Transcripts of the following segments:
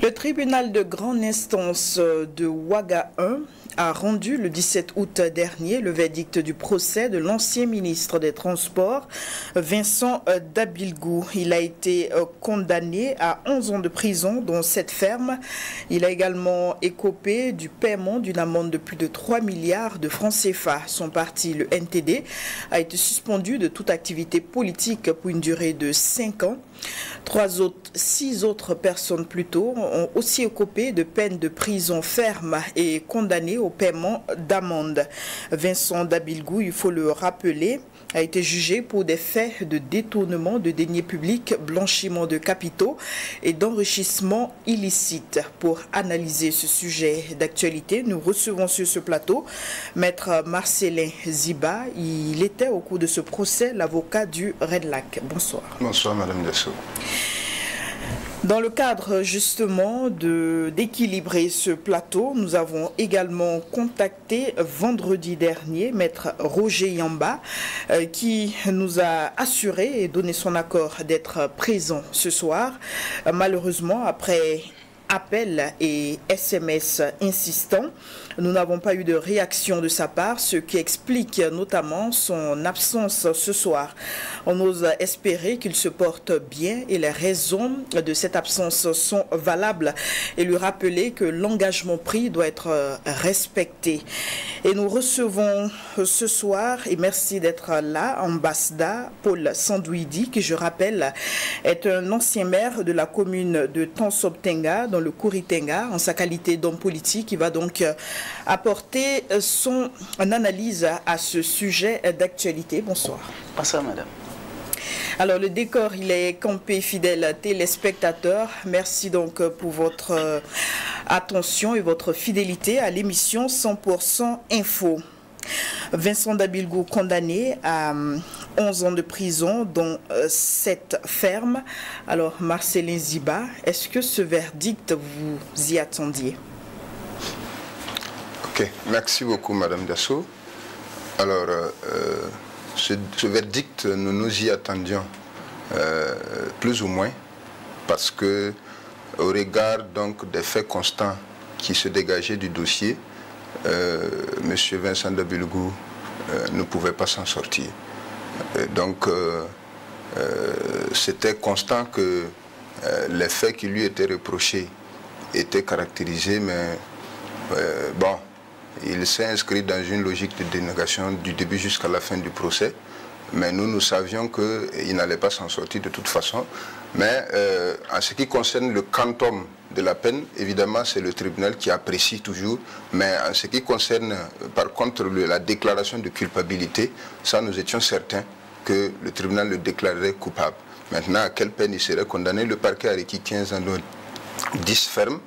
Le tribunal de grande instance de Ouaga 1 a rendu le 17 août dernier le verdict du procès de l'ancien ministre des Transports, Vincent Dabilgou. Il a été condamné à 11 ans de prison, dont 7 fermes. Il a également écopé du paiement d'une amende de plus de 3 milliards de francs CFA. Son parti, le NTD, a été suspendu de toute activité politique pour une durée de 5 ans. 6 autres personnes plutôt ont aussi écopé de peines de prison ferme et condamnées au paiement d'amende. Vincent Dabilgou, il faut le rappeler, a été jugé pour des faits de détournement de deniers publics, blanchiment de capitaux et d'enrichissement illicite. Pour analyser ce sujet d'actualité, nous recevons sur ce plateau Maître Marcellin Ziba. Il était au cours de ce procès l'avocat du Red Lac. Bonsoir. Bonsoir Madame Dessau. Dans le cadre justement d'équilibrer ce plateau, nous avons également contacté vendredi dernier Maître Roger Yamba qui nous a assuré et donné son accord d'être présent ce soir. Malheureusement, après appel et SMS insistants, nous n'avons pas eu de réaction de sa part, ce qui explique notamment son absence ce soir. On ose espérer qu'il se porte bien et les raisons de cette absence sont valables et lui rappeler que l'engagement pris doit être respecté. Et nous recevons ce soir, et merci d'être là, Ambassadeur Paul Sandouidi, qui je rappelle est un ancien maire de la commune de Tansobtenga, dans le Kouritenga, en sa qualité d'homme politique. Il va donc apporter son analyse à ce sujet d'actualité. Bonsoir. Bonsoir, madame. Alors, le décor, il est campé, fidèles téléspectateurs. Merci donc pour votre attention et votre fidélité à l'émission 100% Info. Vincent Dabilgou condamné à 11 ans de prison, dont 7 fermes. Alors, Marcellin Ziba, est-ce que ce verdict, vous y attendiez? Ok, merci beaucoup Madame Dasso. Alors, ce verdict, nous nous y attendions plus ou moins, parce que au regard donc des faits constants qui se dégageaient du dossier, M. Vincent Dabilgou ne pouvait pas s'en sortir. Donc, c'était constant que les faits qui lui étaient reprochés étaient caractérisés, mais bon, il s'est inscrit dans une logique de dénégation du début jusqu'à la fin du procès. Mais nous savions qu'il n'allait pas s'en sortir de toute façon. Mais en ce qui concerne le quantum de la peine, évidemment, c'est le tribunal qui apprécie toujours. Mais en ce qui concerne, par contre, la déclaration de culpabilité, ça, nous étions certains que le tribunal le déclarerait coupable. Maintenant, à quelle peine il serait condamné? Le parquet a requis 15 ans, 10 fermes.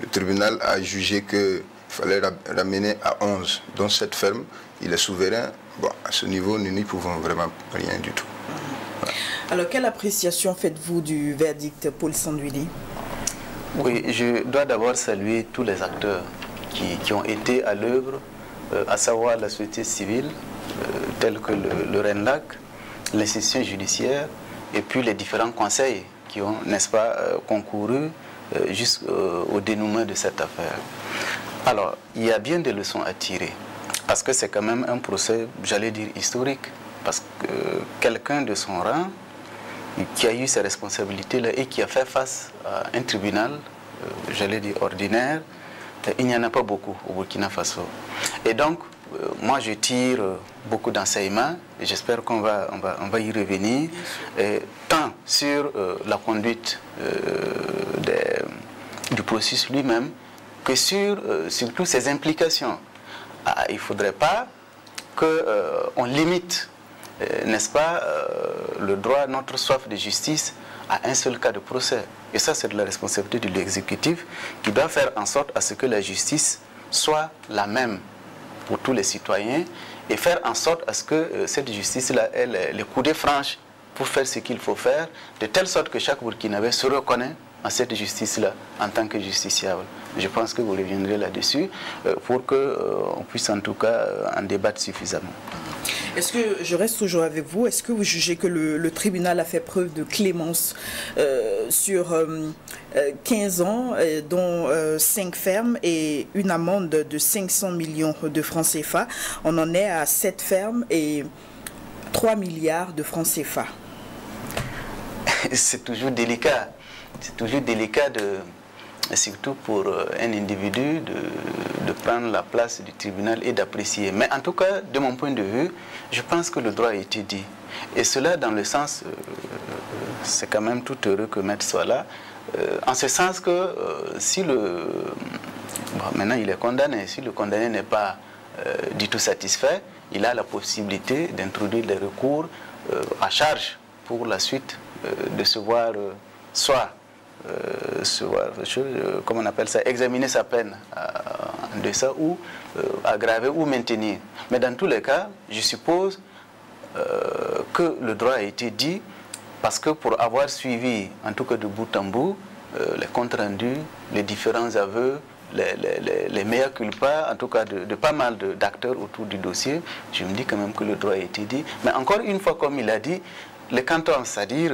Le tribunal a jugé qu'il fallait ramener à 11, dont 7 fermes. Il est souverain. Bon, à ce niveau, nous n'y pouvons vraiment rien du tout. Voilà. Alors, quelle appréciation faites-vous du verdict, Paul Sandouidi? Oui, je dois d'abord saluer tous les acteurs qui ont été à l'œuvre, à savoir la société civile, telle que le RENLAC, l'institution judiciaire, et puis les différents conseils qui ont, n'est-ce pas, concouru jusqu'au dénouement de cette affaire. Alors, il y a bien des leçons à tirer. Parce que c'est quand même un procès, j'allais dire, historique. Parce que quelqu'un de son rang, qui a eu ses responsabilités-là et qui a fait face à un tribunal, j'allais dire, ordinaire, il n'y en a pas beaucoup au Burkina Faso. Et donc, moi, je tire beaucoup d'enseignements, et j'espère qu'on va y revenir, tant sur la conduite du processus lui-même, que sur surtout ses implications. Il ne faudrait pas qu'on limite, n'est-ce pas, le droit, notre soif de justice à un seul cas de procès. Et ça, c'est de la responsabilité de l'exécutif qui doit faire en sorte à ce que la justice soit la même pour tous les citoyens et faire en sorte à ce que cette justice-là ait les coudées franches pour faire ce qu'il faut faire, de telle sorte que chaque Burkinabé se reconnaît à cette justice-là en tant que justiciable. Je pense que vous reviendrez là-dessus pour qu'on puisse en tout cas en débattre suffisamment. Est-ce que, je reste toujours avec vous, est-ce que vous jugez que le tribunal a fait preuve de clémence sur 15 ans, dont 5 fermes et une amende de 500 millions de francs CFA? On en est à 7 fermes et 3 milliards de francs CFA. C'est toujours délicat. C'est toujours délicat, surtout pour un individu, de prendre la place du tribunal et d'apprécier. Mais en tout cas, de mon point de vue, je pense que le droit a été dit. Et cela dans le sens, c'est quand même tout heureux que Maître soit là, en ce sens que si maintenant il est condamné, si le condamné n'est pas du tout satisfait, il a la possibilité d'introduire des recours à charge pour la suite de se voir soit comment on appelle ça, examiner sa peine en deçà ou aggraver ou maintenir. Mais dans tous les cas, je suppose que le droit a été dit parce que pour avoir suivi, en tout cas de bout en bout, les comptes rendus, les différents aveux, les mea culpa, en tout cas de pas mal d'acteurs autour du dossier, je me dis quand même que le droit a été dit. Mais encore une fois, comme il a dit, les cantons, c'est-à-dire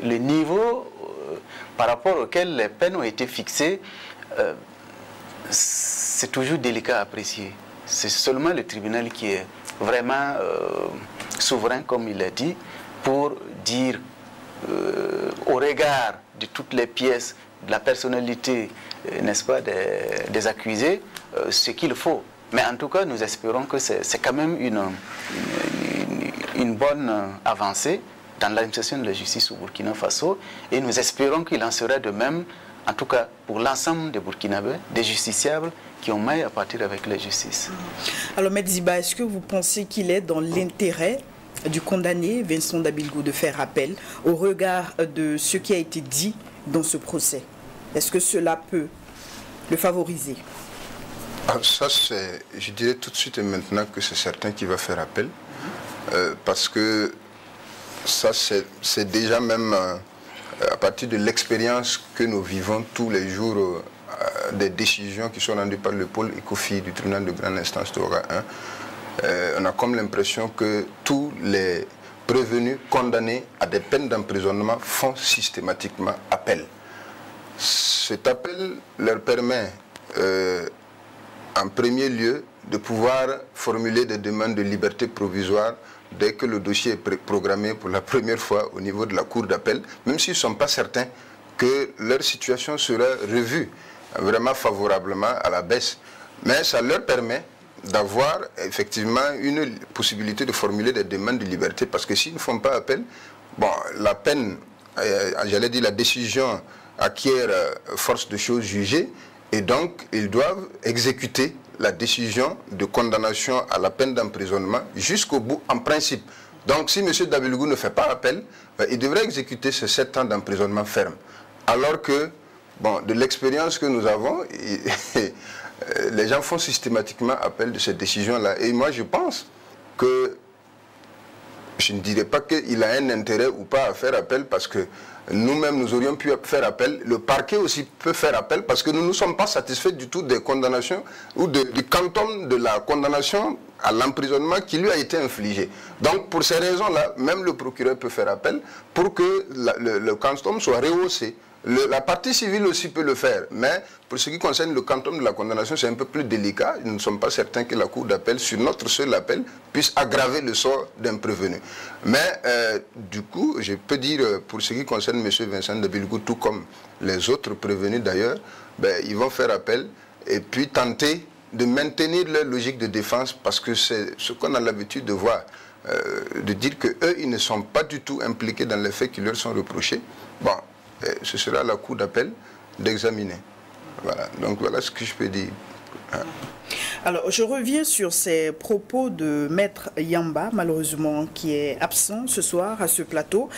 le niveau par rapport auquel les peines ont été fixées, c'est toujours délicat à apprécier. C'est seulement le tribunal qui est vraiment souverain, comme il l'a dit, pour dire au regard de toutes les pièces, de la personnalité, n'est-ce pas, des accusés, ce qu'il faut. Mais en tout cas, nous espérons que c'est quand même une bonne avancée dans l'administration de la justice au Burkina Faso, et nous espérons qu'il en sera de même, en tout cas pour l'ensemble des Burkinabés, des justiciables qui ont maille à partir avec la justice. Alors Maître Ziba, est-ce que vous pensez qu'il est dans l'intérêt du condamné Vincent Dabilgou de faire appel au regard de ce qui a été dit dans ce procès? Est-ce que cela peut le favoriser? Ça, je dirais tout de suite et maintenant que c'est certain qu'il va faire appel, parce que ça, c'est déjà même à partir de l'expérience que nous vivons tous les jours, des décisions qui sont rendues par le pôle ECOFI du tribunal de grande instance d'Ora 1. On a comme l'impression que tous les prévenus condamnés à des peines d'emprisonnement font systématiquement appel. Cet appel leur permet, en premier lieu, de pouvoir formuler des demandes de liberté provisoire dès que le dossier est programmé pour la première fois au niveau de la cour d'appel, même s'ils ne sont pas certains que leur situation sera revue vraiment favorablement à la baisse. Mais ça leur permet d'avoir effectivement une possibilité de formuler des demandes de liberté, parce que s'ils ne font pas appel, bon, la peine, j'allais dire la décision acquiert force de chose jugée, et donc ils doivent exécuter la décision de condamnation à la peine d'emprisonnement jusqu'au bout en principe. Donc si M. Dabilgou ne fait pas appel, il devrait exécuter ces 7 ans d'emprisonnement ferme. Alors que, bon, de l'expérience que nous avons, les gens font systématiquement appel de cette décision-là. Et moi je pense que, je ne dirais pas qu'il a un intérêt ou pas à faire appel, parce que nous-mêmes, nous aurions pu faire appel. Le parquet aussi peut faire appel, parce que nous ne sommes pas satisfaits du tout des condamnations ou du quantum de la condamnation à l'emprisonnement qui lui a été infligé. Donc, pour ces raisons-là, même le procureur peut faire appel pour que le quantum soit rehaussé. La partie civile aussi peut le faire, mais pour ce qui concerne le quantum de la condamnation, c'est un peu plus délicat. Nous ne sommes pas certains que la cour d'appel, sur notre seul appel, puisse aggraver le sort d'un prévenu. Mais du coup, je peux dire, pour ce qui concerne M. Vincent Dabilgou, tout comme les autres prévenus d'ailleurs, ils vont faire appel et puis tenter de maintenir leur logique de défense, parce que c'est ce qu'on a l'habitude de voir, de dire qu'eux, ils ne sont pas du tout impliqués dans les faits qui leur sont reprochés. Bon, ce sera à la cour d'appel d'examiner. Voilà, donc voilà ce que je peux dire. Alors, je reviens sur ces propos de Maître Yamba, malheureusement, qui est absent ce soir à ce plateau.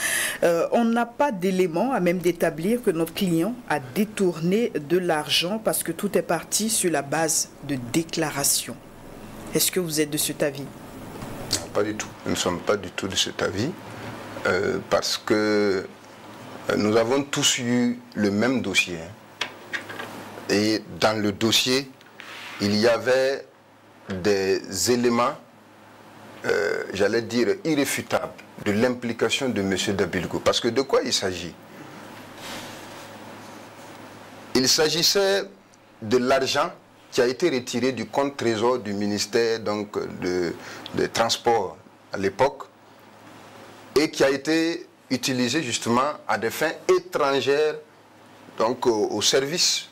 On n'a pas d'éléments à même d'établir que notre client a détourné de l'argent, parce que tout est parti sur la base de déclarations. Est-ce que vous êtes de cet avis? Non, pas du tout. Nous ne sommes pas du tout de cet avis, parce que Nous avons tous eu le même dossier. Et dans le dossier, il y avait des éléments, j'allais dire, irréfutables de l'implication de M. Dabilgou. Parce que de quoi il s'agit? Il s'agissait de l'argent qui a été retiré du compte trésor du ministère donc, des Transports à l'époque et qui a été utilisé justement à des fins étrangères donc, au service.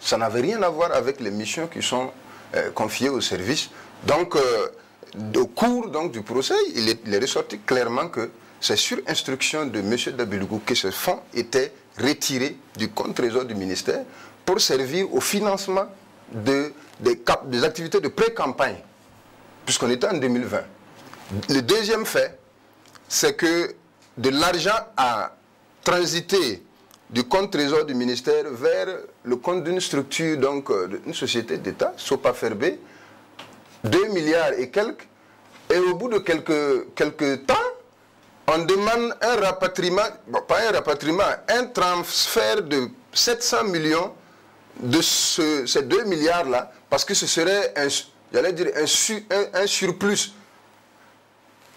Ça n'avait rien à voir avec les missions qui sont confiées au service. Donc, au cours donc, du procès, il est ressorti clairement que c'est sur instruction de M. Dabilgou que ce fonds était retiré du compte trésor du ministère pour servir au financement des activités de pré-campagne, puisqu'on était en 2020. Le deuxième fait, c'est que de l'argent a transité du compte trésor du ministère vers le compte d'une structure, donc d'une société d'État, SOPAFERB, 2 milliards et quelques, et au bout de quelques temps, on demande un rapatriement, bon, pas un rapatriement, un transfert de 700 millions de ces 2 milliards-là, parce que ce serait, j'allais dire, un surplus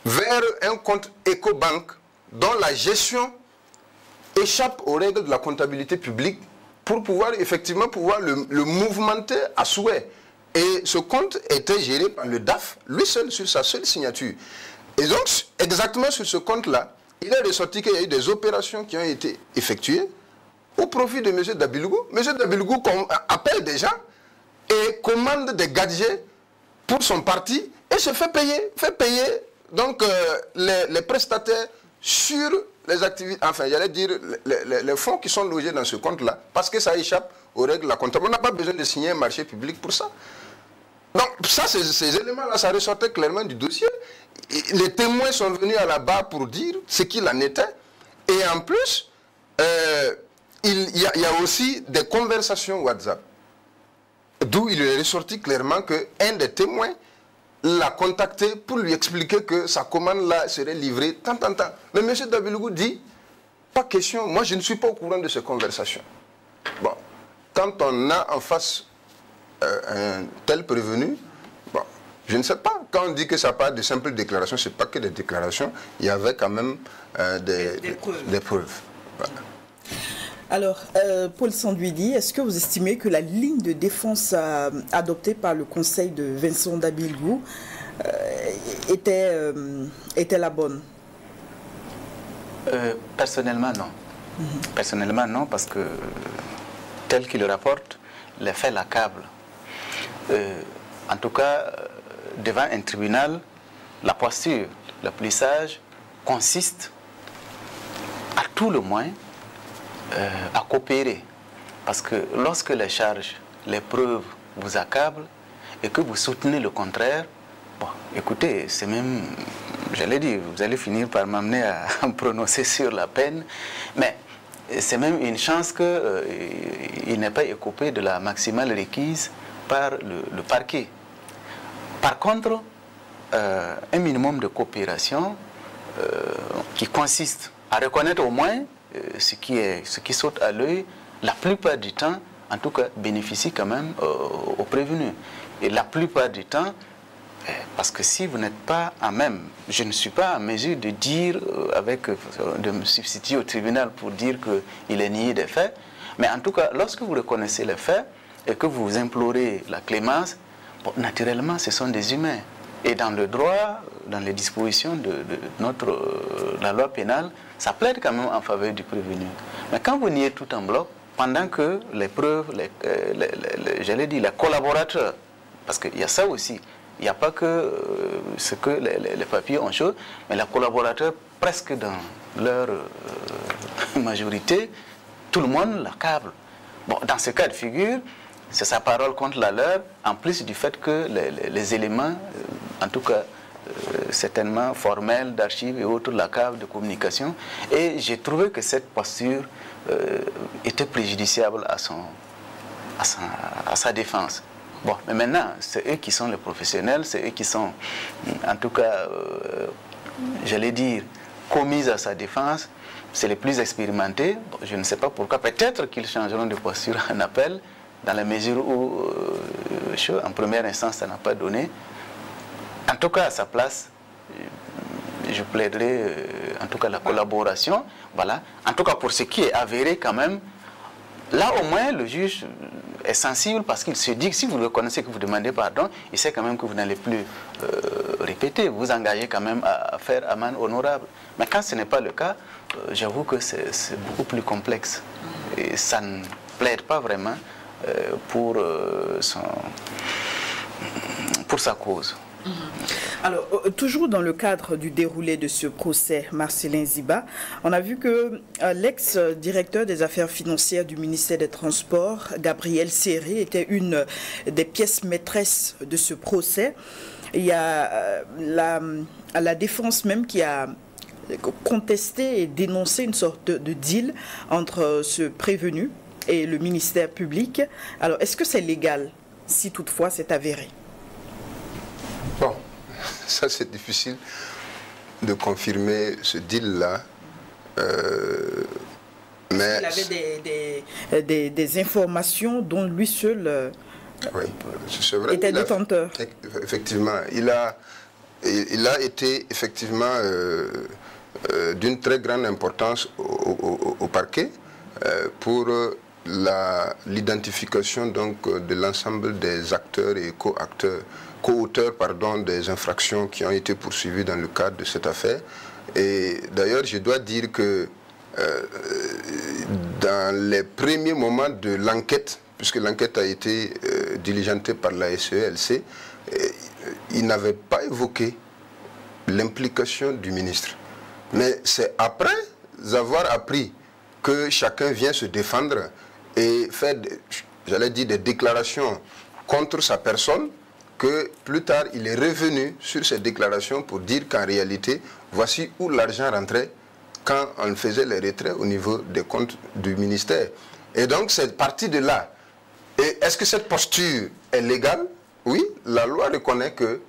vers un compte Ecobank dont la gestion échappe aux règles de la comptabilité publique pour pouvoir effectivement le mouvementer à souhait. Et ce compte était géré par le DAF, lui seul, sur sa seule signature. Et donc, exactement sur ce compte-là, il est ressorti qu'il y a eu des opérations qui ont été effectuées au profit de M. Dabilgou. M. Dabilgou appelle des gens et commande des gadgets pour son parti et se fait payer donc, les prestataires sur les activités, enfin, j'allais dire, les fonds qui sont logés dans ce compte-là, parce que ça échappe aux règles de la comptabilité. On n'a pas besoin de signer un marché public pour ça. Donc, ça, ces éléments-là, ça ressortait clairement du dossier. Les témoins sont venus à la barre pour dire ce qu'il en était. Et en plus, il y a aussi des conversations WhatsApp, d'où il est ressorti clairement qu'un des témoins l'a contacté pour lui expliquer que sa commande-là serait livrée tant. Mais M. Dabilgou dit, pas question, moi je ne suis pas au courant de ces conversations. Bon, quand on a en face un tel prévenu, bon, je ne sais pas, quand on dit que ça part de simples déclarations, ce n'est pas que des déclarations, il y avait quand même des preuves. Voilà. Alors, Paul Sanduidi, est-ce que vous estimez que la ligne de défense adoptée par le conseil de Vincent Dabilgou était la bonne? Personnellement, non. Personnellement, non, parce que, tel qu'il le rapporte, les faits l'accablent. En tout cas, devant un tribunal, la posture la plus sage consiste, à tout le moins, à coopérer. Parce que lorsque les charges, les preuves vous accablent et que vous soutenez le contraire, bon, écoutez, c'est même, j'allais dire, vous allez finir par m'amener à me prononcer sur la peine, mais c'est même une chance qu'il n'ait pas écopé de la maximale requise par le parquet. Par contre, un minimum de coopération qui consiste à reconnaître au moins ce qui saute à l'œil, la plupart du temps, en tout cas, bénéficie quand même aux prévenus. Et la plupart du temps, parce que si vous n'êtes pas à même, je ne suis pas en mesure de dire, de me substituer au tribunal pour dire qu'il est nié des faits, mais en tout cas, lorsque vous reconnaissez les faits et que vous implorez la clémence, bon, naturellement, ce sont des humains. Et dans le droit, dans les dispositions de la loi pénale, ça plaide quand même en faveur du prévenu. Mais quand vous niez tout en bloc, pendant que les preuves, j'allais dire les collaborateurs, parce qu'il y a ça aussi, il n'y a pas que ce que les papiers ont chaud, mais les collaborateurs, presque dans leur majorité, tout le monde l'accable. Bon, dans ce cas de figure, c'est sa parole contre la leur, en plus du fait que les éléments, en tout cas certainement formels, d'archives et autres, la cave de communication, et j'ai trouvé que cette posture était préjudiciable à sa défense. Bon, mais maintenant, c'est eux qui sont les professionnels, c'est eux qui sont, en tout cas, j'allais dire, commises à sa défense, c'est les plus expérimentés. Je ne sais pas pourquoi. Peut-être qu'ils changeront de posture en appel, dans la mesure où, en première instance, ça n'a pas donné. En tout cas, à sa place, je plaiderai en tout cas la collaboration. Voilà. En tout cas, pour ce qui est avéré quand même, là au moins le juge est sensible parce qu'il se dit que si vous reconnaissez que vous demandez pardon, il sait quand même que vous n'allez plus répéter. Vous vous engagez quand même à faire amende honorable. Mais quand ce n'est pas le cas, j'avoue que c'est beaucoup plus complexe. Et ça ne plaide pas vraiment pour sa cause. Alors, toujours dans le cadre du déroulé de ce procès, Marcellin Ziba, on a vu que l'ex-directeur des affaires financières du ministère des Transports, Gabriel Serré, était une des pièces maîtresses de ce procès. Il y a la défense même qui a contesté et dénoncé une sorte de deal entre ce prévenu et le ministère public. Alors, est-ce que c'est légal, si toutefois c'est avéré? Bon, ça c'est difficile de confirmer ce deal-là. Mais il avait des informations dont lui seul oui, c'est vrai, était détenteur. Effectivement, il a été effectivement d'une très grande importance au parquet pour l'identification donc de l'ensemble des acteurs et co-auteurs des infractions qui ont été poursuivies dans le cadre de cette affaire. Et d'ailleurs, je dois dire que dans les premiers moments de l'enquête, puisque l'enquête a été diligentée par la SELC, il n'avait pas évoqué l'implication du ministre. Mais c'est après avoir appris que chacun vient se défendre et faire, j'allais dire, des déclarations contre sa personne, que plus tard, il est revenu sur ces déclarations pour dire qu'en réalité, voici où l'argent rentrait quand on faisait les retraits au niveau des comptes du ministère. Et donc, c'est parti de là. Et est-ce que cette posture est légale? Oui, la loi reconnaît que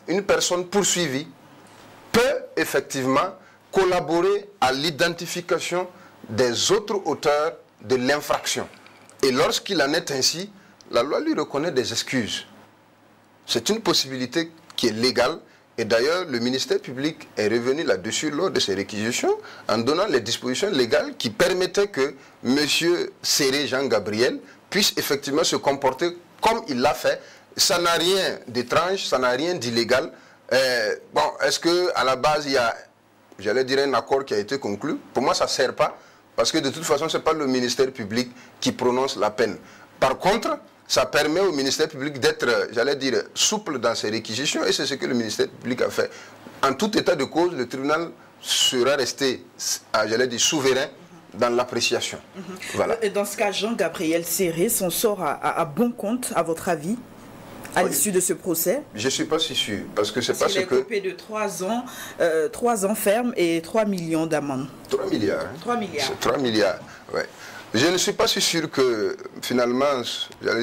une personne poursuivie peut effectivement collaborer à l'identification des autres auteurs de l'infraction. Et lorsqu'il en est ainsi, la loi lui reconnaît des excuses. C'est une possibilité qui est légale. Et d'ailleurs, le ministère public est revenu là-dessus lors de ses réquisitions en donnant les dispositions légales qui permettaient que M. Serré Jean-Gabriel puisse effectivement se comporter comme il l'a fait. Ça n'a rien d'étrange, ça n'a rien d'illégal. Bon, est-ce qu'à la base, il y a, j'allais dire, un accord qui a été conclu? Pour moi, ça ne sert pas, parce que de toute façon, ce n'est pas le ministère public qui prononce la peine. Par contre, ça permet au ministère public d'être, j'allais dire, souple dans ses réquisitions, et c'est ce que le ministère public a fait. En tout état de cause, le tribunal sera resté, j'allais dire, souverain dans l'appréciation. Voilà. Et dans ce cas, Jean-Gabriel Serré s'en sort à bon compte, à votre avis, à l'issue de ce procès? Je ne suis pas si sûr, parce que c'est parce que... Il est coupé de 3 ans ferme et 3 millions d'amende. 3 milliards. Hein. 3 milliards. 3 milliards, ouais. Je ne suis pas si sûr que finalement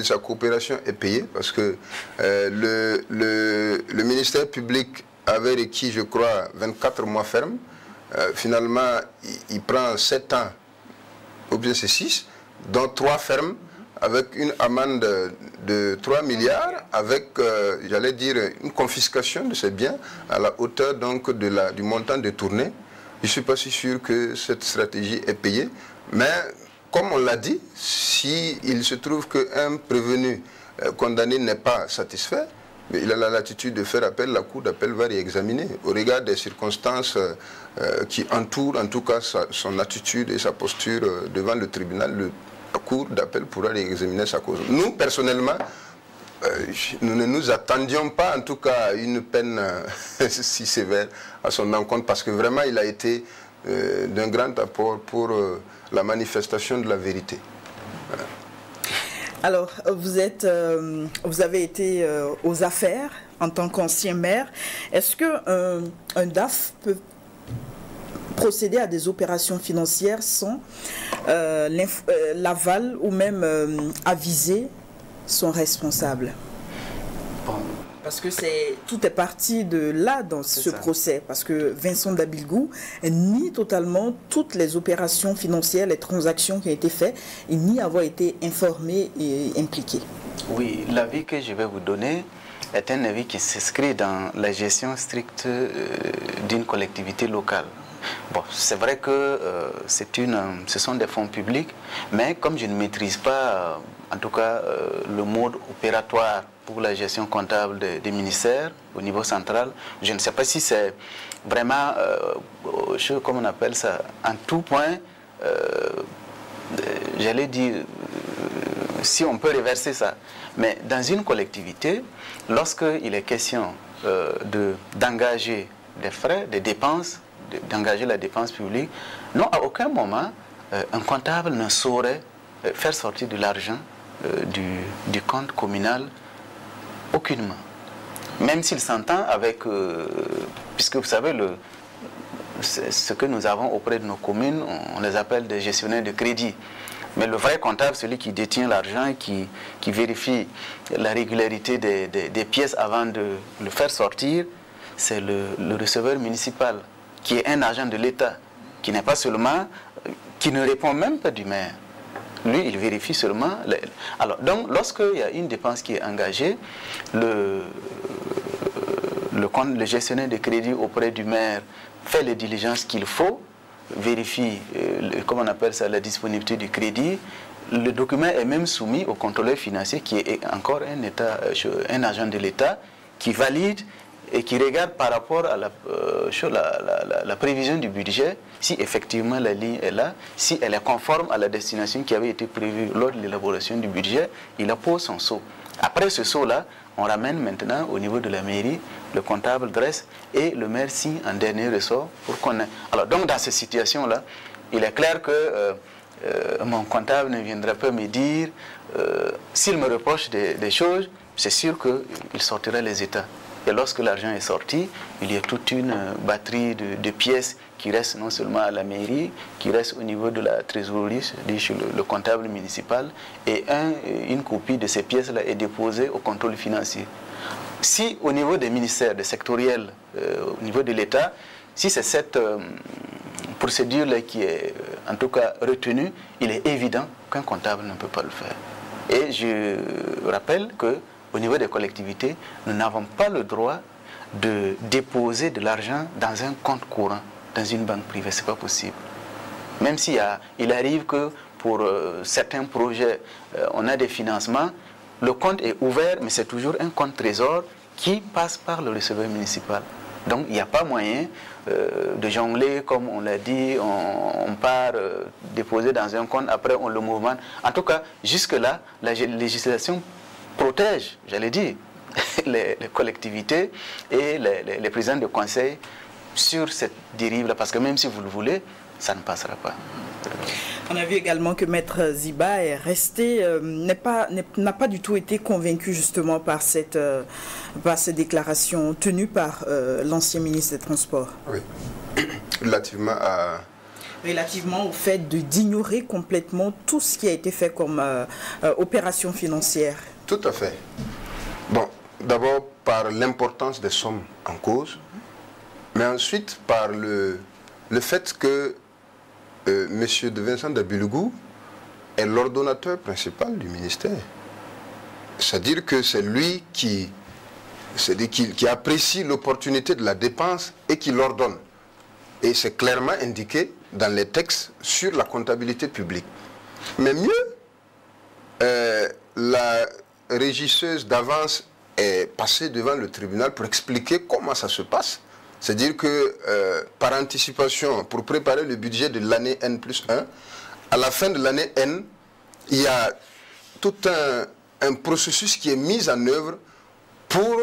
sa coopération est payée, parce que le ministère public avait requis, je crois, 24 mois ferme. Finalement, il prend 7 ans, ou bien c'est 6, dont 3 fermes, avec une amende de 3 milliards, avec, j'allais dire, une confiscation de ses biens à la hauteur donc du montant détourné. Je ne suis pas si sûr que cette stratégie est payée, mais comme on l'a dit, s'il se trouve qu'un prévenu condamné n'est pas satisfait, mais il a la latitude de faire appel, la Cour d'appel va réexaminer. Au regard des circonstances qui entourent en tout cas son attitude et sa posture devant le tribunal, la Cour d'appel pourra réexaminer sa cause. Nous, personnellement, nous ne nous attendions pas en tout cas à une peine si sévère à son encontre, parce que vraiment il a été d'un grand apport pour la manifestation de la vérité. Voilà. Alors, vous avez été aux affaires en tant qu'ancien maire. Est-ce qu'un DAF peut procéder à des opérations financières sans l'aval ou même aviser son responsable? Bon, Parce que tout est parti de là dans ce procès. Parce que Vincent Dabilgou nie totalement toutes les opérations financières, les transactions qui ont été faites, et nie avoir été informé et impliqué. Oui, l'avis que je vais vous donner est un avis qui s'inscrit dans la gestion stricte d'une collectivité locale. Bon, c'est vrai que ce sont des fonds publics, mais comme je ne maîtrise pas, en tout cas, le mode opératoire pour la gestion comptable des ministères au niveau central, je ne sais pas si c'est vraiment, comment on appelle ça, en tout point, j'allais dire, si on peut reverser ça. Mais dans une collectivité, lorsqu'il est question d'engager des frais, des dépenses, d'engager la dépense publique, non, à aucun moment, un comptable ne saurait faire sortir de l'argent du compte communal, aucunement. Même s'il s'entend avec, puisque vous savez, ce que nous avons auprès de nos communes, on les appelle des gestionnaires de crédit. Mais le vrai comptable, celui qui détient l'argent et qui vérifie la régularité des pièces avant de le faire sortir, c'est le receveur municipal, qui est un agent de l'État, qui n'est pas seulement, qui ne répond même pas du maire. Lui, il vérifie seulement. Alors, donc, lorsqu'il y a une dépense qui est engagée, le gestionnaire de crédit auprès du maire fait les diligences qu'il faut, vérifie, comment on appelle ça, la disponibilité du crédit. Le document est même soumis au contrôleur financier, qui est encore un agent de l'État, qui valide et qui regarde par rapport à la prévision du budget, si effectivement la ligne est là, si elle est conforme à la destination qui avait été prévue lors de l'élaboration du budget, il appose son sceau. Après ce sceau-là, on ramène maintenant au niveau de la mairie, le comptable dresse et le maire signe en dernier ressort pour qu'on ait... Alors donc dans cette situation-là, il est clair que mon comptable ne viendra pas me dire, s'il me reproche des choses, c'est sûr qu'il sortira les états. Et lorsque l'argent est sorti, il y a toute une batterie de pièces qui restent non seulement à la mairie, qui restent au niveau de la trésorerie, c'est-à-dire chez le comptable municipal, et une copie de ces pièces-là est déposée au contrôle financier. Si au niveau des ministères, des sectoriels, au niveau de l'État, si c'est cette procédure-là qui est en tout cas retenue, il est évident qu'un comptable ne peut pas le faire. Et je rappelle que au niveau des collectivités, nous n'avons pas le droit de déposer de l'argent dans un compte courant, dans une banque privée. Ce n'est pas possible. Même s'il arrive que pour certains projets, on a des financements, le compte est ouvert, mais c'est toujours un compte trésor qui passe par le receveur municipal. Donc il n'y a pas moyen de jongler, comme on l'a dit, on part déposer dans un compte, après on le mouvemente. En tout cas, jusque-là, la législation protège, j'allais dire, les collectivités et les présidents de conseil sur cette dérive-là, parce que même si vous le voulez, ça ne passera pas. On a vu également que Maître Ziba est resté, n'a pas du tout été convaincu justement par cette déclaration tenue par l'ancien ministre des Transports. Oui, relativement au fait d'ignorer complètement tout ce qui a été fait comme opération financière. Tout à fait. Bon, d'abord par l'importance des sommes en cause, mais ensuite par le fait que M. de Vincent Dabilgou est l'ordonnateur principal du ministère. C'est-à-dire que c'est lui qui apprécie l'opportunité de la dépense et qui l'ordonne. Et c'est clairement indiqué dans les textes sur la comptabilité publique. Mais mieux, la régisseuse d'avance est passée devant le tribunal pour expliquer comment ça se passe. C'est-à-dire que par anticipation, pour préparer le budget de l'année N+1, à la fin de l'année N, il y a tout un processus qui est mis en œuvre pour,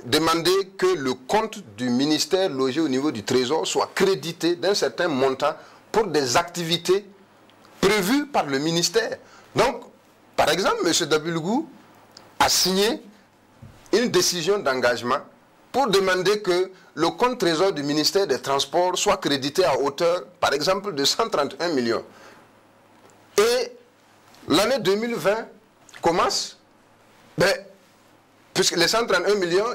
demander que le compte du ministère logé au niveau du Trésor soit crédité d'un certain montant pour des activités prévues par le ministère. Donc, par exemple, M. Dabilgou a signé une décision d'engagement pour demander que le compte Trésor du ministère des Transports soit crédité à hauteur, par exemple, de 131 millions. Et l'année 2020, commence, ben, puisque les 131 millions,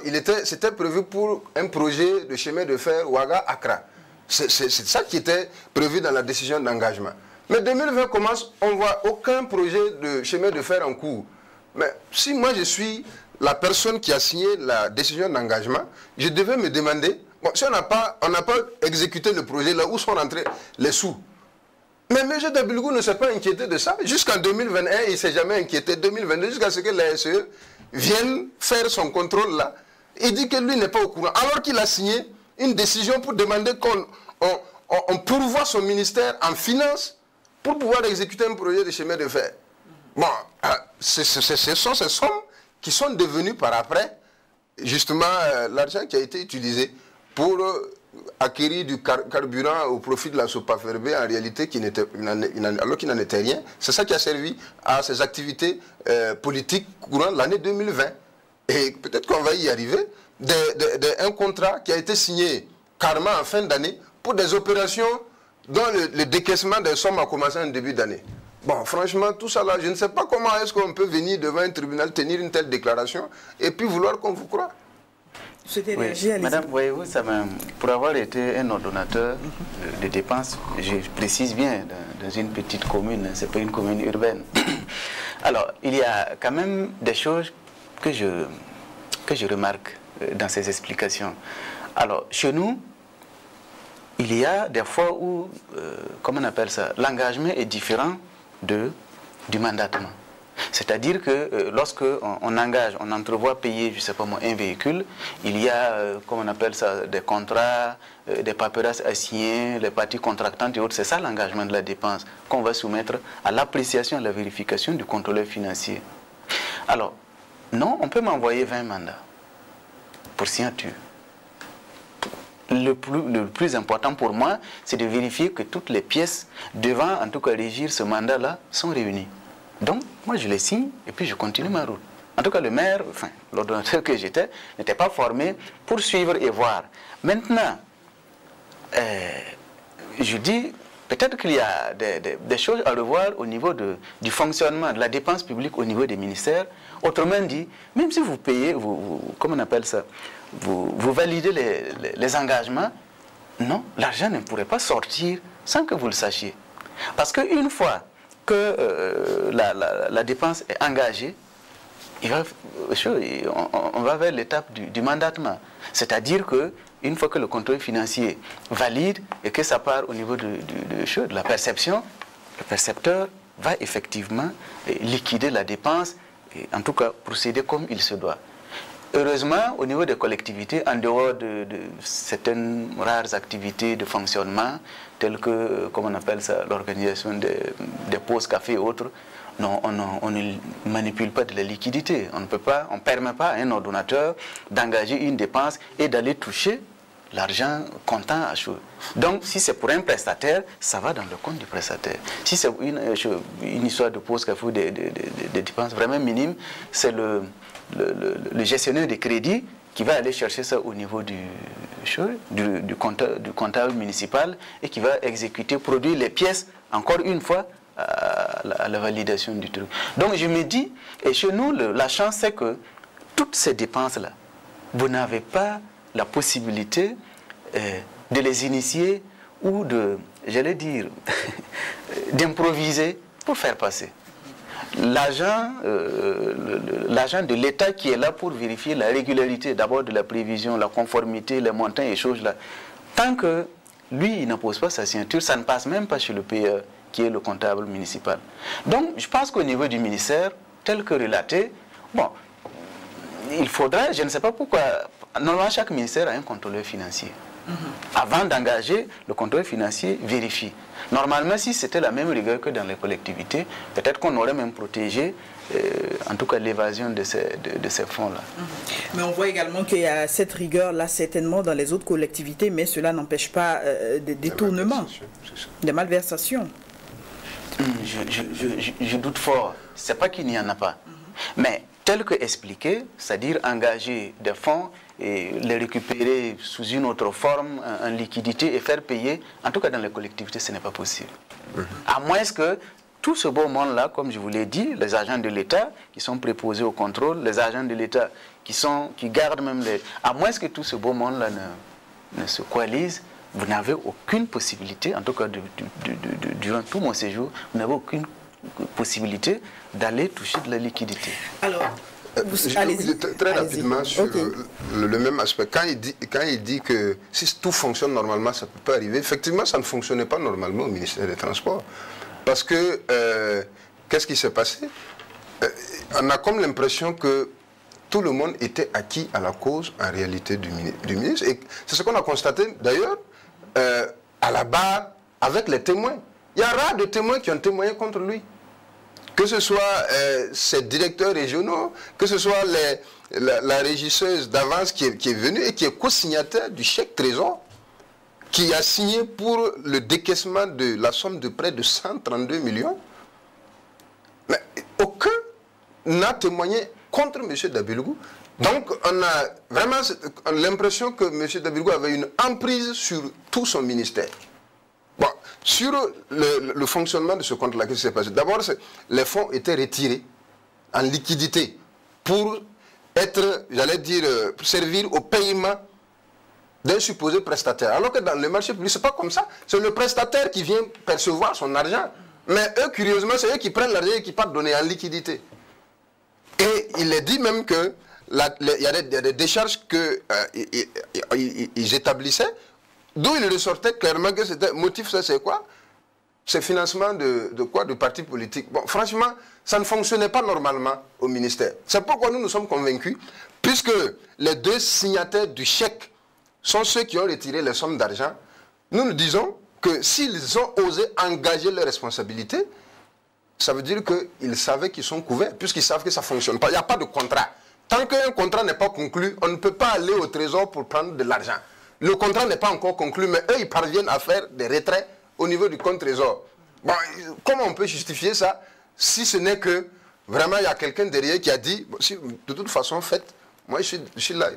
c'était prévu pour un projet de chemin de fer Ouaga-Accra. C'est ça qui était prévu dans la décision d'engagement. Mais 2020 commence, on ne voit aucun projet de chemin de fer en cours. Mais si moi je suis la personne qui a signé la décision d'engagement, je devais me demander, bon, si on n'a pas exécuté le projet, là où sont rentrés les sous? Mais M. Dabilgou ne s'est pas inquiété de ça. Jusqu'en 2021, il ne s'est jamais inquiété. 2022, jusqu'à ce que la SE vienne faire son contrôle là. Il dit que lui n'est pas au courant. Alors qu'il a signé une décision pour demander qu'on pourvoie son ministère en finance pour pouvoir exécuter un projet de chemin de fer. Bon, ce sont ces sommes qui sont devenues par après, justement, l'argent qui a été utilisé pour acquérir du carburant au profit de la Sopaferbe, en réalité, alors qu'il n'en était rien. C'est ça qui a servi à ses activités politiques courant l'année 2020. Et peut-être qu'on va y arriver. Un contrat qui a été signé carrément en fin d'année pour des opérations dont le décaissement des sommes a commencé en début d'année. Bon, franchement, tout ça là, je ne sais pas comment est-ce qu'on peut venir devant un tribunal tenir une telle déclaration et puis vouloir qu'on vous croie. Oui. Madame, voyez-vous, pour avoir été un ordonnateur de dépenses, je précise bien, dans une petite commune, ce n'est pas une commune urbaine. Alors, il y a quand même des choses que je remarque dans ces explications. Alors, chez nous, il y a des fois où, comment on appelle ça, l'engagement est différent du mandatement. C'est-à-dire que lorsque on engage, on entrevoit payer, je ne sais pas moi, un véhicule, il y a, comment on appelle ça, des contrats, des paperasses à signer, les parties contractantes et autres. C'est ça l'engagement de la dépense qu'on va soumettre à l'appréciation, à la vérification du contrôleur financier. Alors, non, on peut m'envoyer 20 mandats pour signature. Le plus important pour moi, c'est de vérifier que toutes les pièces devant, en tout cas, régir ce mandat-là, sont réunies. Donc, moi, je les signe et puis je continue ma route. En tout cas, le maire, enfin, l'ordonnateur que j'étais, n'était pas formé pour suivre et voir. Maintenant, je dis, peut-être qu'il y a des choses à revoir au niveau du fonctionnement de la dépense publique au niveau des ministères. Autrement dit, même si vous payez, comment on appelle ça, vous validez les engagements, non, l'argent ne pourrait pas sortir sans que vous le sachiez. Parce qu'une fois que la dépense est engagée, on va vers l'étape du mandatement. C'est-à-dire qu'une fois que le contrôle financier valide et que ça part au niveau de la perception, le percepteur va effectivement liquider la dépense et en tout cas procéder comme il se doit. Heureusement, au niveau des collectivités, en dehors de certaines rares activités de fonctionnement, telles que, comme on appelle ça, l'organisation des pauses café et autres, non, on ne manipule pas de la liquidité. On ne permet pas à un ordonnateur d'engager une dépense et d'aller toucher l'argent comptant à chaud. Donc, si c'est pour un prestataire, ça va dans le compte du prestataire. Si c'est une histoire de pause café ou des dépenses vraiment minimes, c'est le gestionnaire de crédit qui va aller chercher ça au niveau du comptable municipal et qui va exécuter, produire les pièces, encore une fois, à la validation du truc. Donc je me dis, et chez nous, la chance c'est que toutes ces dépenses-là, vous n'avez pas la possibilité de les initier ou j'allais dire, d'improviser pour faire passer. L'agent de l'État qui est là pour vérifier la régularité d'abord de la prévision, la conformité, les montants et choses là, tant que lui, il n'impose pas sa signature, ça ne passe même pas chez le payeur qui est le comptable municipal. Donc, je pense qu'au niveau du ministère, tel que relaté, bon, il faudrait, je ne sais pas pourquoi, normalement chaque ministère a un contrôleur financier. Avant d'engager, le contrôleur financier vérifie. Normalement, si c'était la même rigueur que dans les collectivités, peut-être qu'on aurait même protégé, en tout cas, l'évasion de ces fonds-là. Mais on voit également qu'il y a cette rigueur-là, certainement, dans les autres collectivités, mais cela n'empêche pas des détournements, des malversations. Je doute fort. C'est pas qu'il n'y en a pas. Mais tel que expliqué, c'est-à-dire engager des fonds et les récupérer sous une autre forme, en liquidité et faire payer, en tout cas dans les collectivités, ce n'est pas possible. À moins que tout ce beau monde-là, comme je vous l'ai dit, les agents de l'État qui sont préposés au contrôle, les agents de l'État qui gardent même les... À moins que tout ce beau monde-là ne se coalise, vous n'avez aucune possibilité, en tout cas durant tout mon séjour, vous n'avez aucune possibilité d'aller toucher de la liquidité. Alors, très rapidement sur le même aspect. Quand il dit que si tout fonctionne normalement, ça ne peut pas arriver, effectivement, ça ne fonctionnait pas normalement au ministère des Transports. Parce que, qu'est-ce qui s'est passé? On a comme l'impression que tout le monde était acquis à la cause, en réalité, du ministre. Et c'est ce qu'on a constaté, d'ailleurs, à la barre, avec les témoins. Il y a rare de témoins qui ont témoigné contre lui. Que ce soit ses directeurs régionaux, que ce soit la régisseuse d'avance qui est venue et qui est co-signataire du chèque trésor, qui a signé pour le décaissement de la somme de près de 132 millions. Mais aucun n'a témoigné contre M. Dabilgou. Donc on a vraiment l'impression que M. Dabilgou avait une emprise sur tout son ministère. Bon, sur le fonctionnement de ce compte-là, qu'est-ce qui s'est passé? D'abord, les fonds étaient retirés en liquidité pour être, j'allais dire, servir au paiement d'un supposé prestataire. Alors que dans le marché public, ce n'est pas comme ça. C'est le prestataire qui vient percevoir son argent. Mais eux, curieusement, c'est eux qui prennent l'argent et qui partent donner en liquidité. Et il est dit même que il y a des décharges qu'ils établissaient, d'où il ressortait clairement que c'était motif, ça c'est quoi? C'est financement de quoi? De partis politiques. Bon, franchement, ça ne fonctionnait pas normalement au ministère. C'est pourquoi nous sommes convaincus, puisque les deux signataires du chèque sont ceux qui ont retiré les sommes d'argent. Nous disons que s'ils ont osé engager leurs responsabilités, ça veut dire qu'ils savaient qu'ils sont couverts, puisqu'ils savent que ça ne fonctionne pas. Il n'y a pas de contrat. Tant qu'un contrat n'est pas conclu, on ne peut pas aller au trésor pour prendre de l'argent. Le contrat n'est pas encore conclu, mais eux, ils parviennent à faire des retraits au niveau du compte trésor. Bon, comment on peut justifier ça si ce n'est que vraiment il y a quelqu'un derrière qui a dit, bon, si, de toute façon, faites, moi je suis là,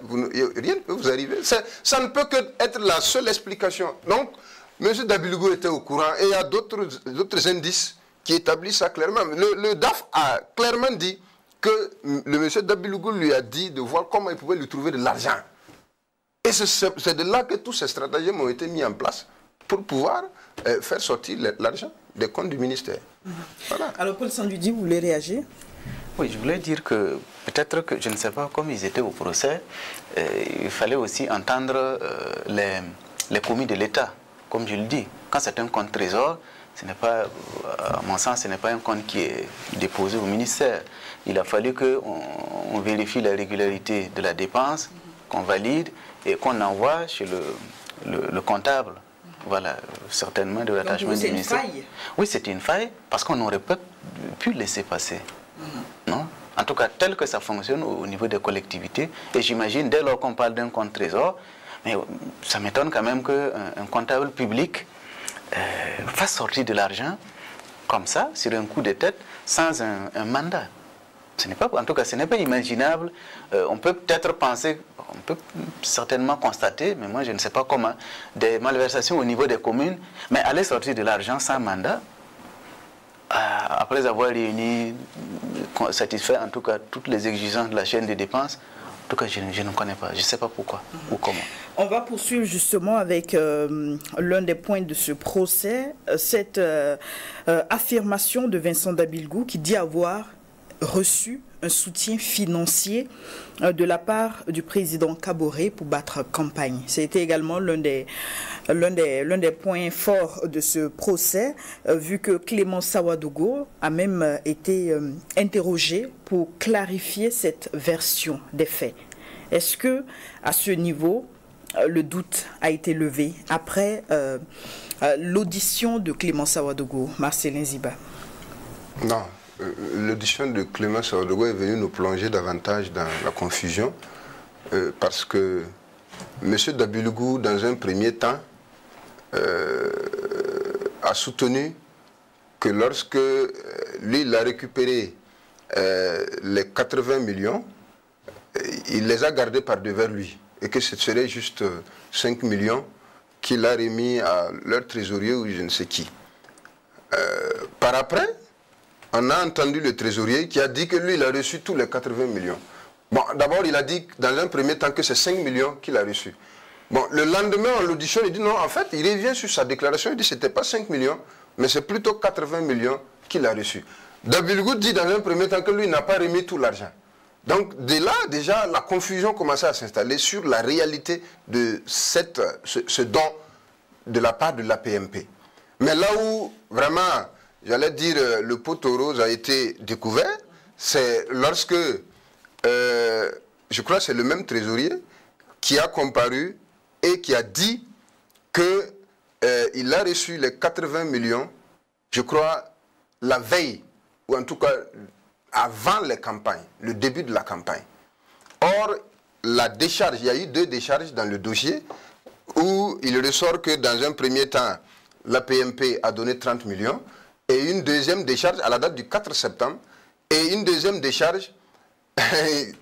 rien ne peut vous arriver. Ça ne peut qu'être la seule explication. Donc, M. Dabilgou était au courant et il y a d'autres indices qui établissent ça clairement. Le DAF a clairement dit que le M. Dabilgou lui a dit de voir comment il pouvait lui trouver de l'argent. Et c'est de là que tous ces stratagèmes ont été mis en place pour pouvoir faire sortir l'argent des comptes du ministère. Voilà. Alors Paul Sandoudi, vous voulez réagir? Oui, je voulais dire que peut-être que, je ne sais pas, comme ils étaient au procès, il fallait aussi entendre les commis de l'État. Comme je le dis, quand c'est un compte trésor, ce n'est pas, à mon sens, ce n'est pas un compte qui est déposé au ministère. Il a fallu qu'on vérifie la régularité de la dépense, qu'on valide et qu'on envoie chez le comptable. Voilà, certainement de l'attachement du ministère. C'est une faille? Oui, c'est une faille parce qu'on n'aurait pas pu laisser passer. Non? En tout cas, tel que ça fonctionne au niveau des collectivités. Et j'imagine, dès lors qu'on parle d'un compte trésor, mais ça m'étonne quand même qu'un comptable public fasse sortir de l'argent comme ça, sur un coup de tête, sans un mandat. Ce n'est pas, en tout cas, ce n'est pas imaginable. On peut peut-être penser, on peut certainement constater, mais moi je ne sais pas comment, des malversations au niveau des communes, mais aller sortir de l'argent sans mandat, après avoir réuni, satisfait en tout cas toutes les exigences de la chaîne de dépenses, en tout cas je ne connais pas, je ne sais pas pourquoi ou comment. On va poursuivre justement avec l'un des points de ce procès, cette affirmation de Vincent Dabilgou qui dit avoir reçu un soutien financier de la part du président Kaboré pour battre campagne. C'était également l'un des points forts de ce procès, vu que Clément Sawadogo a même été interrogé pour clarifier cette version des faits. Est-ce que, à ce niveau, le doute a été levé après l'audition de Clément Sawadogo? Marcellin Ziba. Non. L'audition de Clément Sawadogo est venue nous plonger davantage dans la confusion parce que M. Dabilgou, dans un premier temps, a soutenu que lorsque lui, il a récupéré les 80 millions, il les a gardés par devers lui et que ce serait juste 5 millions qu'il a remis à leur trésorier ou je ne sais qui. Par après, on a entendu le trésorier qui a dit que lui, il a reçu tous les 80 millions. Bon, d'abord, il a dit dans un premier temps que c'est 5 millions qu'il a reçu. Bon, le lendemain, en l'audition, il dit non, en fait, il revient sur sa déclaration, il dit que ce n'était pas 5 millions, mais c'est plutôt 80 millions qu'il a reçu. Dabilgou dit dans un premier temps que lui n'a pas remis tout l'argent. Donc, de là, déjà, la confusion commençait à s'installer sur la réalité de ce don de la part de l'APMP. Mais là où, vraiment, j'allais dire, le pot au rose a été découvert, c'est lorsque, je crois que c'est le même trésorier qui a comparu et qui a dit qu'il a reçu les 80 millions, je crois, la veille, ou en tout cas avant les campagnes, le début de la campagne. Or, la décharge, il y a eu 2 décharges dans le dossier où il ressort que dans un premier temps, l'APMP a donné 30 millions et une deuxième décharge à la date du 4 septembre et une deuxième décharge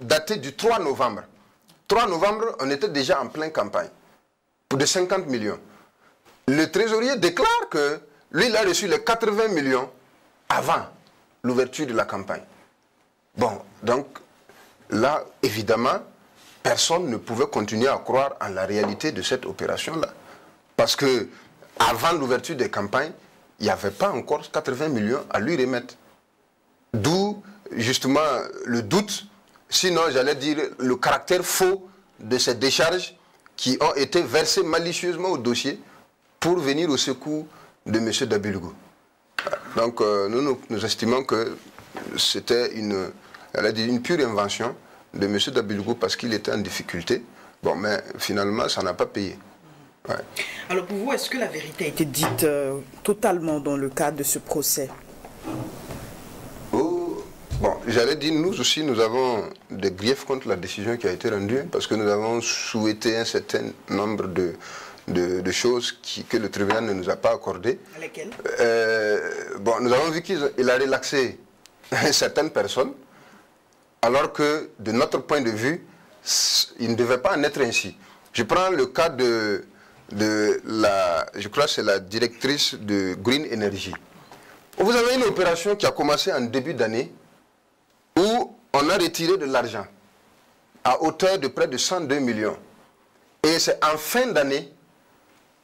datée du 3 novembre. 3 novembre, on était déjà en pleine campagne pour de 50 millions. Le trésorier déclare que lui, il a reçu les 80 millions avant l'ouverture de la campagne. Bon, donc là, évidemment, personne ne pouvait continuer à croire en la réalité de cette opération-là. Parce que avant l'ouverture des campagnes, il n'y avait pas encore 80 millions à lui remettre. D'où, justement, le doute, sinon, j'allais dire, le caractère faux de ces décharges qui ont été versées malicieusement au dossier pour venir au secours de M. Dabilgou. Donc, nous estimons que c'était une pure invention de M. Dabilgou parce qu'il était en difficulté. Bon, mais finalement, ça n'a pas payé. Ouais. Alors pour vous, est-ce que la vérité a été dite totalement dans le cadre de ce procès? Bon, j'allais dire, nous aussi, nous avons des griefs contre la décision qui a été rendue parce que nous avons souhaité un certain nombre de choses que le tribunal ne nous a pas accordées. Lesquelles? Bon, nous avons vu qu'il a relaxé certaines personnes, alors que, de notre point de vue, il ne devait pas en être ainsi. Je prends le cas de je crois que c'est la directrice de Green Energy. Vous avez une opération qui a commencé en début d'année, où on a retiré de l'argent à hauteur de près de 102 millions. Et c'est en fin d'année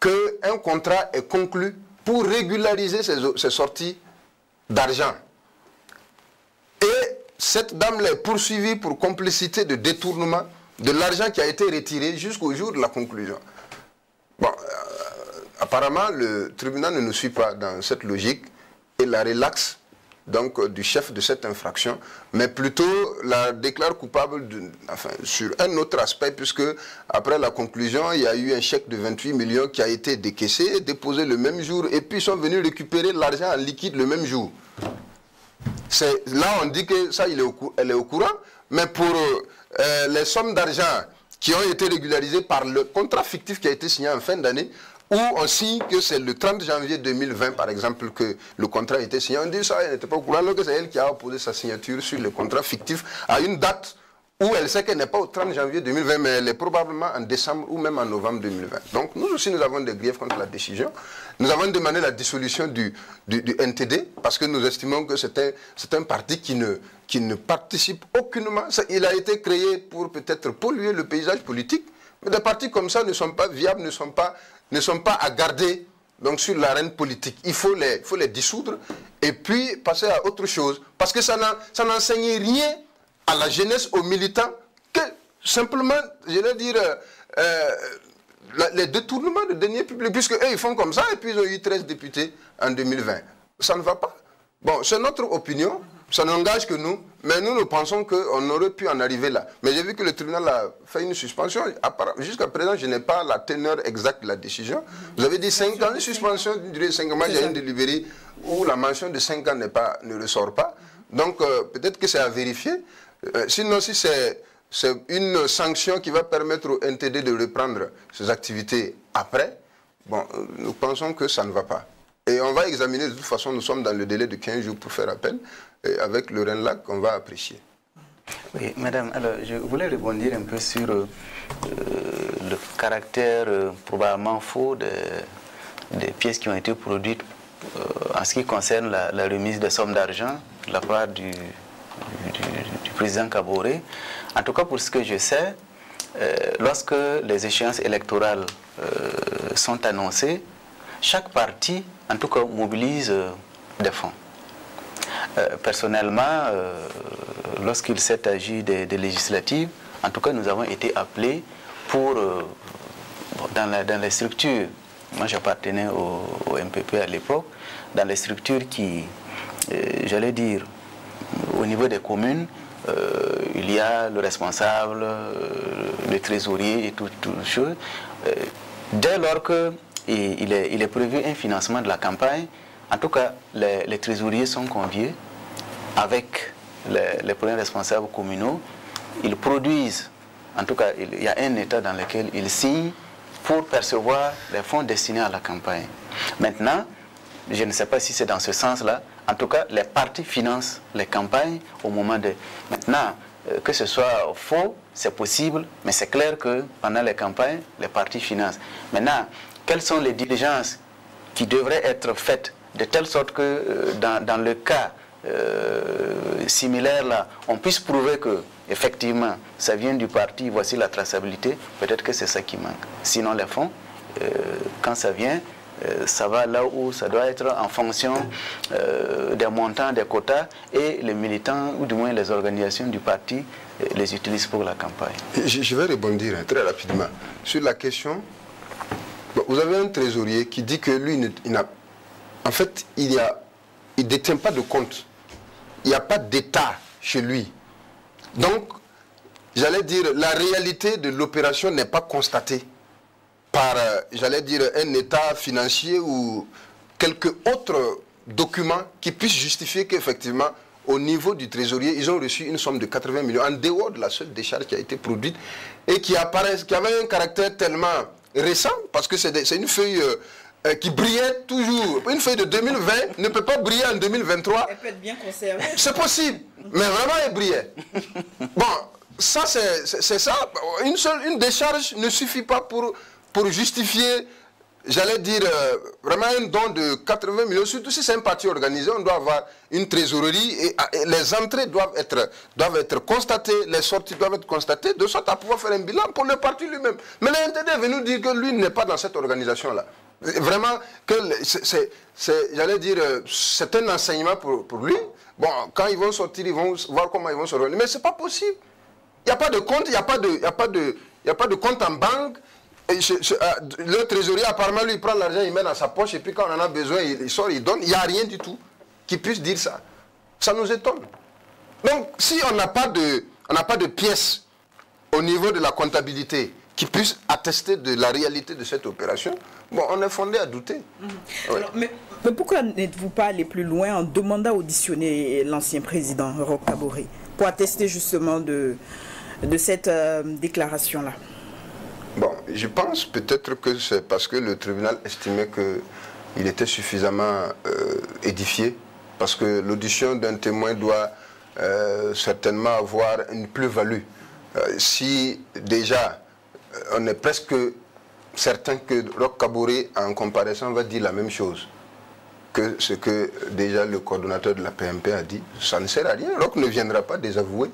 qu'un contrat est conclu pour régulariser ces sorties d'argent. Et cette dame-là est poursuivie pour complicité de détournement de l'argent qui a été retiré jusqu'au jour de la conclusion. Bon, apparemment, le tribunal ne nous suit pas dans cette logique et la relaxe donc du chef de cette infraction, mais plutôt la déclare coupable sur un autre aspect, puisque après la conclusion, il y a eu un chèque de 28 millions qui a été décaissé, déposé le même jour, et puis ils sont venus récupérer l'argent en liquide le même jour. Là, on dit que ça, elle est au courant, mais pour les sommes d'argent qui ont été régularisées par le contrat fictif qui a été signé en fin d'année, où on signe que c'est le 30 janvier 2020, par exemple, que le contrat a été signé. On dit ça, elle n'était pas au courant, alors que c'est elle qui a apposé sa signature sur le contrat fictif à une date où elle sait qu'elle n'est pas au 30 janvier 2020, mais elle est probablement en décembre ou même en novembre 2020. Donc nous aussi, nous avons des griefs contre la décision. Nous avons demandé la dissolution du NTD, parce que nous estimons que c'est un parti qui ne participe aucunement. Il a été créé pour peut-être polluer le paysage politique, mais des partis comme ça ne sont pas viables, ne sont pas à garder donc, sur l'arène politique. Il faut les dissoudre et puis passer à autre chose. Parce que ça n'enseigne rien à la jeunesse, aux militants, que simplement, je vais dire, les détournements de deniers publics, puisque eux, ils font comme ça, et puis ils ont eu 13 députés en 2020. Ça ne va pas. Bon, c'est notre opinion, ça n'engage que nous, mais nous pensons qu'on aurait pu en arriver là. Mais j'ai vu que le tribunal a fait une suspension. Jusqu'à présent, je n'ai pas la teneur exacte de la décision. Vous avez dit 5 ans, une suspension d'une durée de 5 ans. Moi, j'ai une délibérée où la mention de 5 ans ne ressort pas. Donc, peut-être que c'est à vérifier. Sinon, si c'est une sanction qui va permettre au NTD de reprendre ses activités après, bon, nous pensons que ça ne va pas. Et on va examiner, de toute façon, nous sommes dans le délai de 15 jours pour faire appel. Et avec le RENLAC, on va apprécier. Oui, madame, alors je voulais rebondir un peu sur le caractère probablement faux des pièces qui ont été produites en ce qui concerne la remise des sommes d'argent de la part du président Kaboré. En tout cas, pour ce que je sais, lorsque les échéances électorales sont annoncées, chaque parti, en tout cas, mobilise des fonds. Personnellement, lorsqu'il s'est agi des législatives, en tout cas, nous avons été appelés pour, dans les structures, moi j'appartenais au MPP à l'époque, dans les structures qui, j'allais dire, au niveau des communes, il y a le responsable, le trésorier et toutes choses. Dès lors qu'il est prévu un financement de la campagne, en tout cas, les trésoriers sont conviés avec les premiers responsables communaux. Ils produisent, en tout cas, il y a un état dans lequel ils signent pour percevoir les fonds destinés à la campagne. Maintenant, je ne sais pas si c'est dans ce sens-là. En tout cas, les partis financent les campagnes au moment de... Maintenant, que ce soit faux, c'est possible, mais c'est clair que pendant les campagnes, les partis financent. Maintenant, quelles sont les diligences qui devraient être faites de telle sorte que dans le cas similaire là, on puisse prouver que effectivement ça vient du parti, voici la traçabilité, peut-être que c'est ça qui manque. Sinon les fonds, quand ça vient, ça va là où ça doit être en fonction des montants, des quotas, et les militants, ou du moins les organisations du parti, les utilisent pour la campagne. Je vais rebondir très rapidement sur la question. Bon, vous avez un trésorier qui dit que lui, en fait, il ne détient pas de compte. Il n'y a pas d'État chez lui. Donc, j'allais dire, la réalité de l'opération n'est pas constatée par, j'allais dire, un état financier ou quelque autre document qui puisse justifier qu'effectivement, au niveau du trésorier, ils ont reçu une somme de 80 millions en dehors de la seule décharge qui a été produite et qui avait un caractère tellement récent, parce que c'est une feuille qui brillait toujours. Une feuille de 2020 ne peut pas briller en 2023. Elle peut être bien conservée. C'est possible, mais vraiment elle brillait. Bon, ça c'est ça. Une décharge ne suffit pas pour justifier, j'allais dire, vraiment un don de 80 millions. Surtout si c'est un parti organisé, on doit avoir une trésorerie et les entrées doivent être constatées, les sorties doivent être constatées, de sorte à pouvoir faire un bilan pour le parti lui-même. Mais l'intérêt est venu dire que lui n'est pas dans cette organisation-là. Vraiment, j'allais dire, c'est un enseignement pour lui. Bon, quand ils vont sortir, ils vont voir comment ils vont se relever. Mais ce n'est pas possible. Il n'y a pas de compte, il n'y a pas de compte en banque. Le trésorier, apparemment, lui, il prend l'argent, il met dans sa poche, et puis quand on en a besoin, il sort, il donne. Il n'y a rien du tout qui puisse dire ça. Ça nous étonne. Donc, si on n'a pas de pièces au niveau de la comptabilité qui puisse attester de la réalité de cette opération, bon, on est fondé à douter. Oui. Alors, mais pourquoi n'êtes-vous pas allé plus loin en demandant auditionner l'ancien président Roch Kaboré pour attester justement de cette déclaration-là? Bon, je pense peut-être que c'est parce que le tribunal estimait qu'il était suffisamment édifié, parce que l'audition d'un témoin doit certainement avoir une plus-value. Si déjà on est presque certain que Roch Kaboré, en comparaison, va dire la même chose que ce que déjà le coordonnateur de la PMP a dit, ça ne sert à rien. Roch ne viendra pas désavouer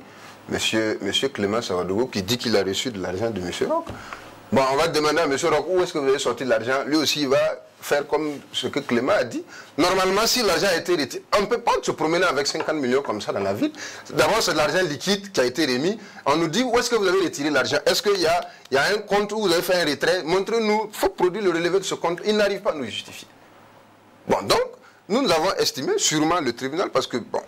Monsieur Clément Savadogo qui dit qu'il a reçu de l'argent de M. Roch. Bon, on va demander à M. Roch où est-ce que vous avez sorti l'argent. Lui aussi, il va faire comme ce que Clément a dit. Normalement, si l'argent a été retiré, on ne peut pas se promener avec 50 millions comme ça dans la ville. D'abord, c'est de l'argent liquide qui a été remis. On nous dit où est-ce que vous avez retiré l'argent. Est-ce qu'il y a un compte où vous avez fait un retrait? Montrez-nous, il faut produire le relevé de ce compte. Il n'arrive pas à nous justifier. Bon, donc, nous avons estimé, sûrement le tribunal, parce que, bon,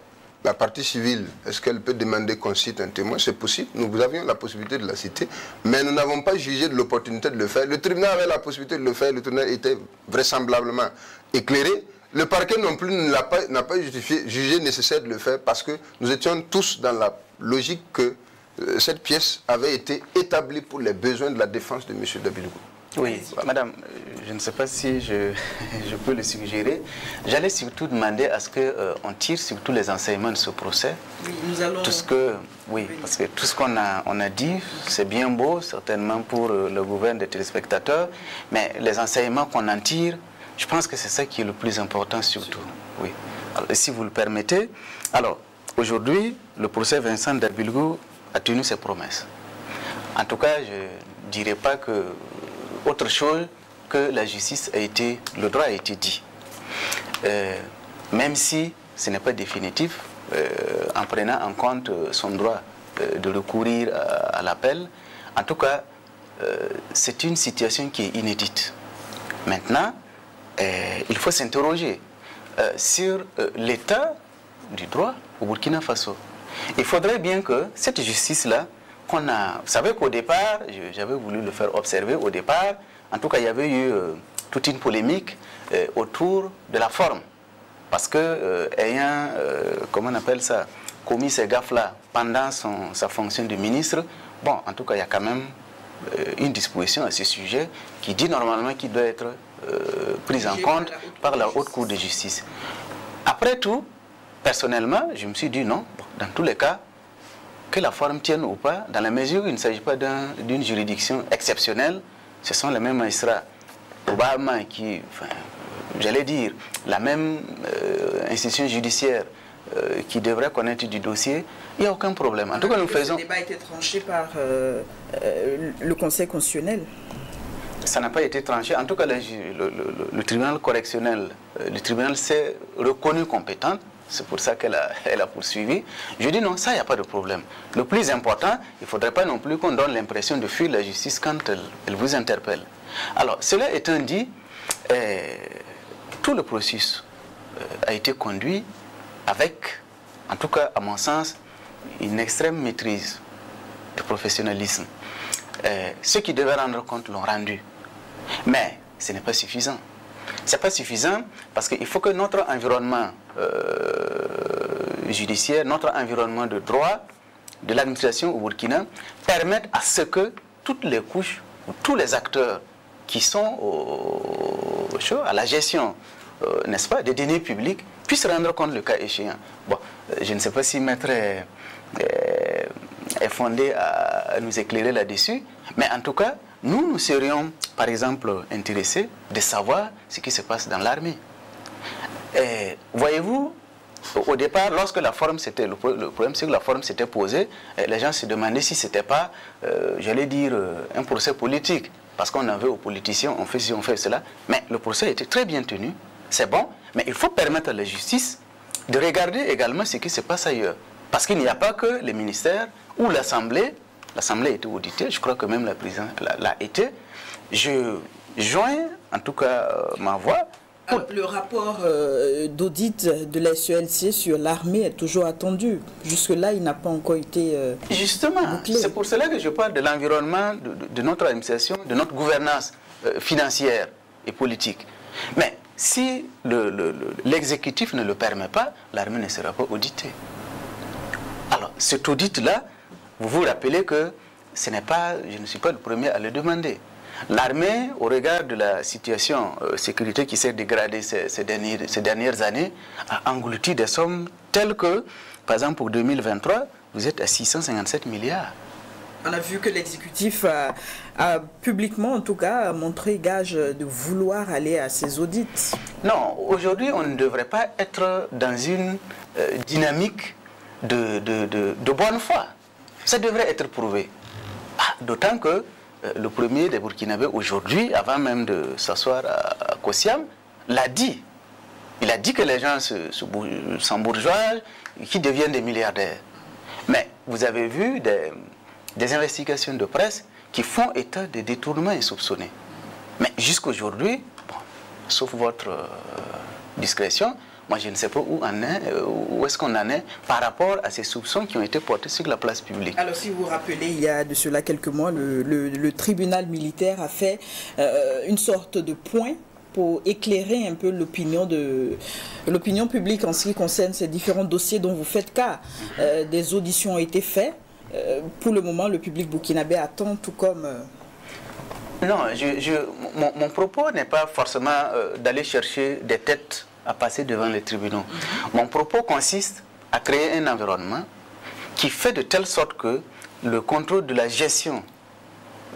la partie civile, est-ce qu'elle peut demander qu'on cite un témoin? C'est possible, nous avions la possibilité de la citer, mais nous n'avons pas jugé de l'opportunité de le faire. Le tribunal avait la possibilité de le faire, le tribunal était vraisemblablement éclairé. Le parquet non plus n'a pas jugé nécessaire de le faire parce que nous étions tous dans la logique que cette pièce avait été établie pour les besoins de la défense de M. Dabidougou. Oui, madame, je ne sais pas si je peux le suggérer. J'allais surtout demander à ce qu'on tire surtout les enseignements de ce procès. Oui, nous allons... Parce que tout ce qu'on a dit, c'est bien beau, certainement pour le gouvernement des téléspectateurs, mais les enseignements qu'on en tire, je pense que c'est ça qui est le plus important surtout. Oui. Alors, si vous le permettez, alors aujourd'hui, le procès Vincent Dabilgou a tenu ses promesses. En tout cas, je ne dirais pas que autre chose que la justice a été, le droit a été dit. Même si ce n'est pas définitif, en prenant en compte son droit de recourir à l'appel, en tout cas, c'est une situation qui est inédite. Maintenant, il faut s'interroger sur l'état du droit au Burkina Faso. Il faudrait bien que cette justice-là, qu'on a... Vous savez qu'au départ, j'avais voulu le faire observer, au départ, en tout cas, il y avait eu toute une polémique autour de la forme. Parce que, ayant, comment on appelle ça, commis ces gaffes-là pendant sa fonction de ministre, bon, en tout cas, il y a quand même une disposition à ce sujet qui dit normalement qu'il doit être prise en compte par la Haute Cour de justice. Après tout, personnellement, je me suis dit non, dans tous les cas, que la forme tienne ou pas, dans la mesure où il ne s'agit pas d'une juridiction exceptionnelle, ce sont les mêmes magistrats, probablement qui, enfin, j'allais dire, la même institution judiciaire qui devrait connaître du dossier, il n'y a aucun problème. En tout cas, nous faisons... Le débat a été tranché par le Conseil constitutionnel. Ça n'a pas été tranché. En tout cas, le tribunal correctionnel, le tribunal s'est reconnu compétent. C'est pour ça qu'elle a poursuivi. Je dis non, ça, il n'y a pas de problème. Le plus important, il ne faudrait pas non plus qu'on donne l'impression de fuir la justice quand elle vous interpelle. Alors, cela étant dit, tout le processus a été conduit avec, en tout cas à mon sens, une extrême maîtrise de professionnalisme. Ceux qui devaient rendre compte l'ont rendu. Mais ce n'est pas suffisant. Ce n'est pas suffisant parce qu'il faut que notre environnement judiciaire, notre environnement de droit, de l'administration au Burkina, permette à ce que toutes les couches, tous les acteurs qui sont à la gestion, n'est-ce pas, des deniers publics, puissent rendre compte le cas échéant. Bon, je ne sais pas si Maître est fondé à nous éclairer là-dessus, mais en tout cas, nous serions, par exemple, intéressés de savoir ce qui se passe dans l'armée. Voyez-vous, au départ, lorsque la forme s'était, le problème c'est que la forme s'était posée, les gens se demandaient si ce n'était pas, j'allais dire, un procès politique. Parce qu'on avait aux politiciens, on fait ci, on fait cela. Mais le procès a été très bien tenu, c'est bon, mais il faut permettre à la justice de regarder également ce qui se passe ailleurs. Parce qu'il n'y a pas que les ministères ou l'Assemblée. L'Assemblée a été auditée, je crois que même la présidente l'a été. Je joins en tout cas ma voix. Alors, le rapport d'audit de la SELC sur l'armée est toujours attendu. Jusque-là, il n'a pas encore été justement, c'est pour cela que je parle de l'environnement de notre administration, de notre gouvernance financière et politique. Mais si l'exécutif ne le permet pas, l'armée ne sera pas auditée. Alors, cet audit-là, vous vous rappelez que ce n'est pas, je ne suis pas le premier à le demander. L'armée, au regard de la situation sécurité qui s'est dégradée ces dernières années, a englouti des sommes telles que, par exemple, pour 2023, vous êtes à 657 milliards. On a vu que l'exécutif a publiquement, en tout cas, montré gage de vouloir aller à ces audits. Non, aujourd'hui, on ne devrait pas être dans une dynamique de bonne foi. Ça devrait être prouvé. D'autant que le premier des Burkinabés aujourd'hui, avant même de s'asseoir à Kossiam, l'a dit. Il a dit que les gens s'embourgeoisent, qu'ils deviennent des milliardaires. Mais vous avez vu des investigations de presse qui font état de détournements insoupçonnés. Mais jusqu'aujourd'hui, bon, sauf votre discrétion, moi je ne sais pas où est-ce qu'on en est par rapport à ces soupçons qui ont été portés sur la place publique. Alors si vous vous rappelez, il y a de cela quelques mois, le tribunal militaire a fait une sorte de point pour éclairer un peu l'opinion publique en ce qui concerne ces différents dossiers dont vous faites cas. Des auditions ont été faites. Pour le moment, le public burkinabé attend tout comme... Non, mon propos n'est pas forcément d'aller chercher des têtes à passer devant les tribunaux. Mon propos consiste à créer un environnement qui fait de telle sorte que le contrôle de la gestion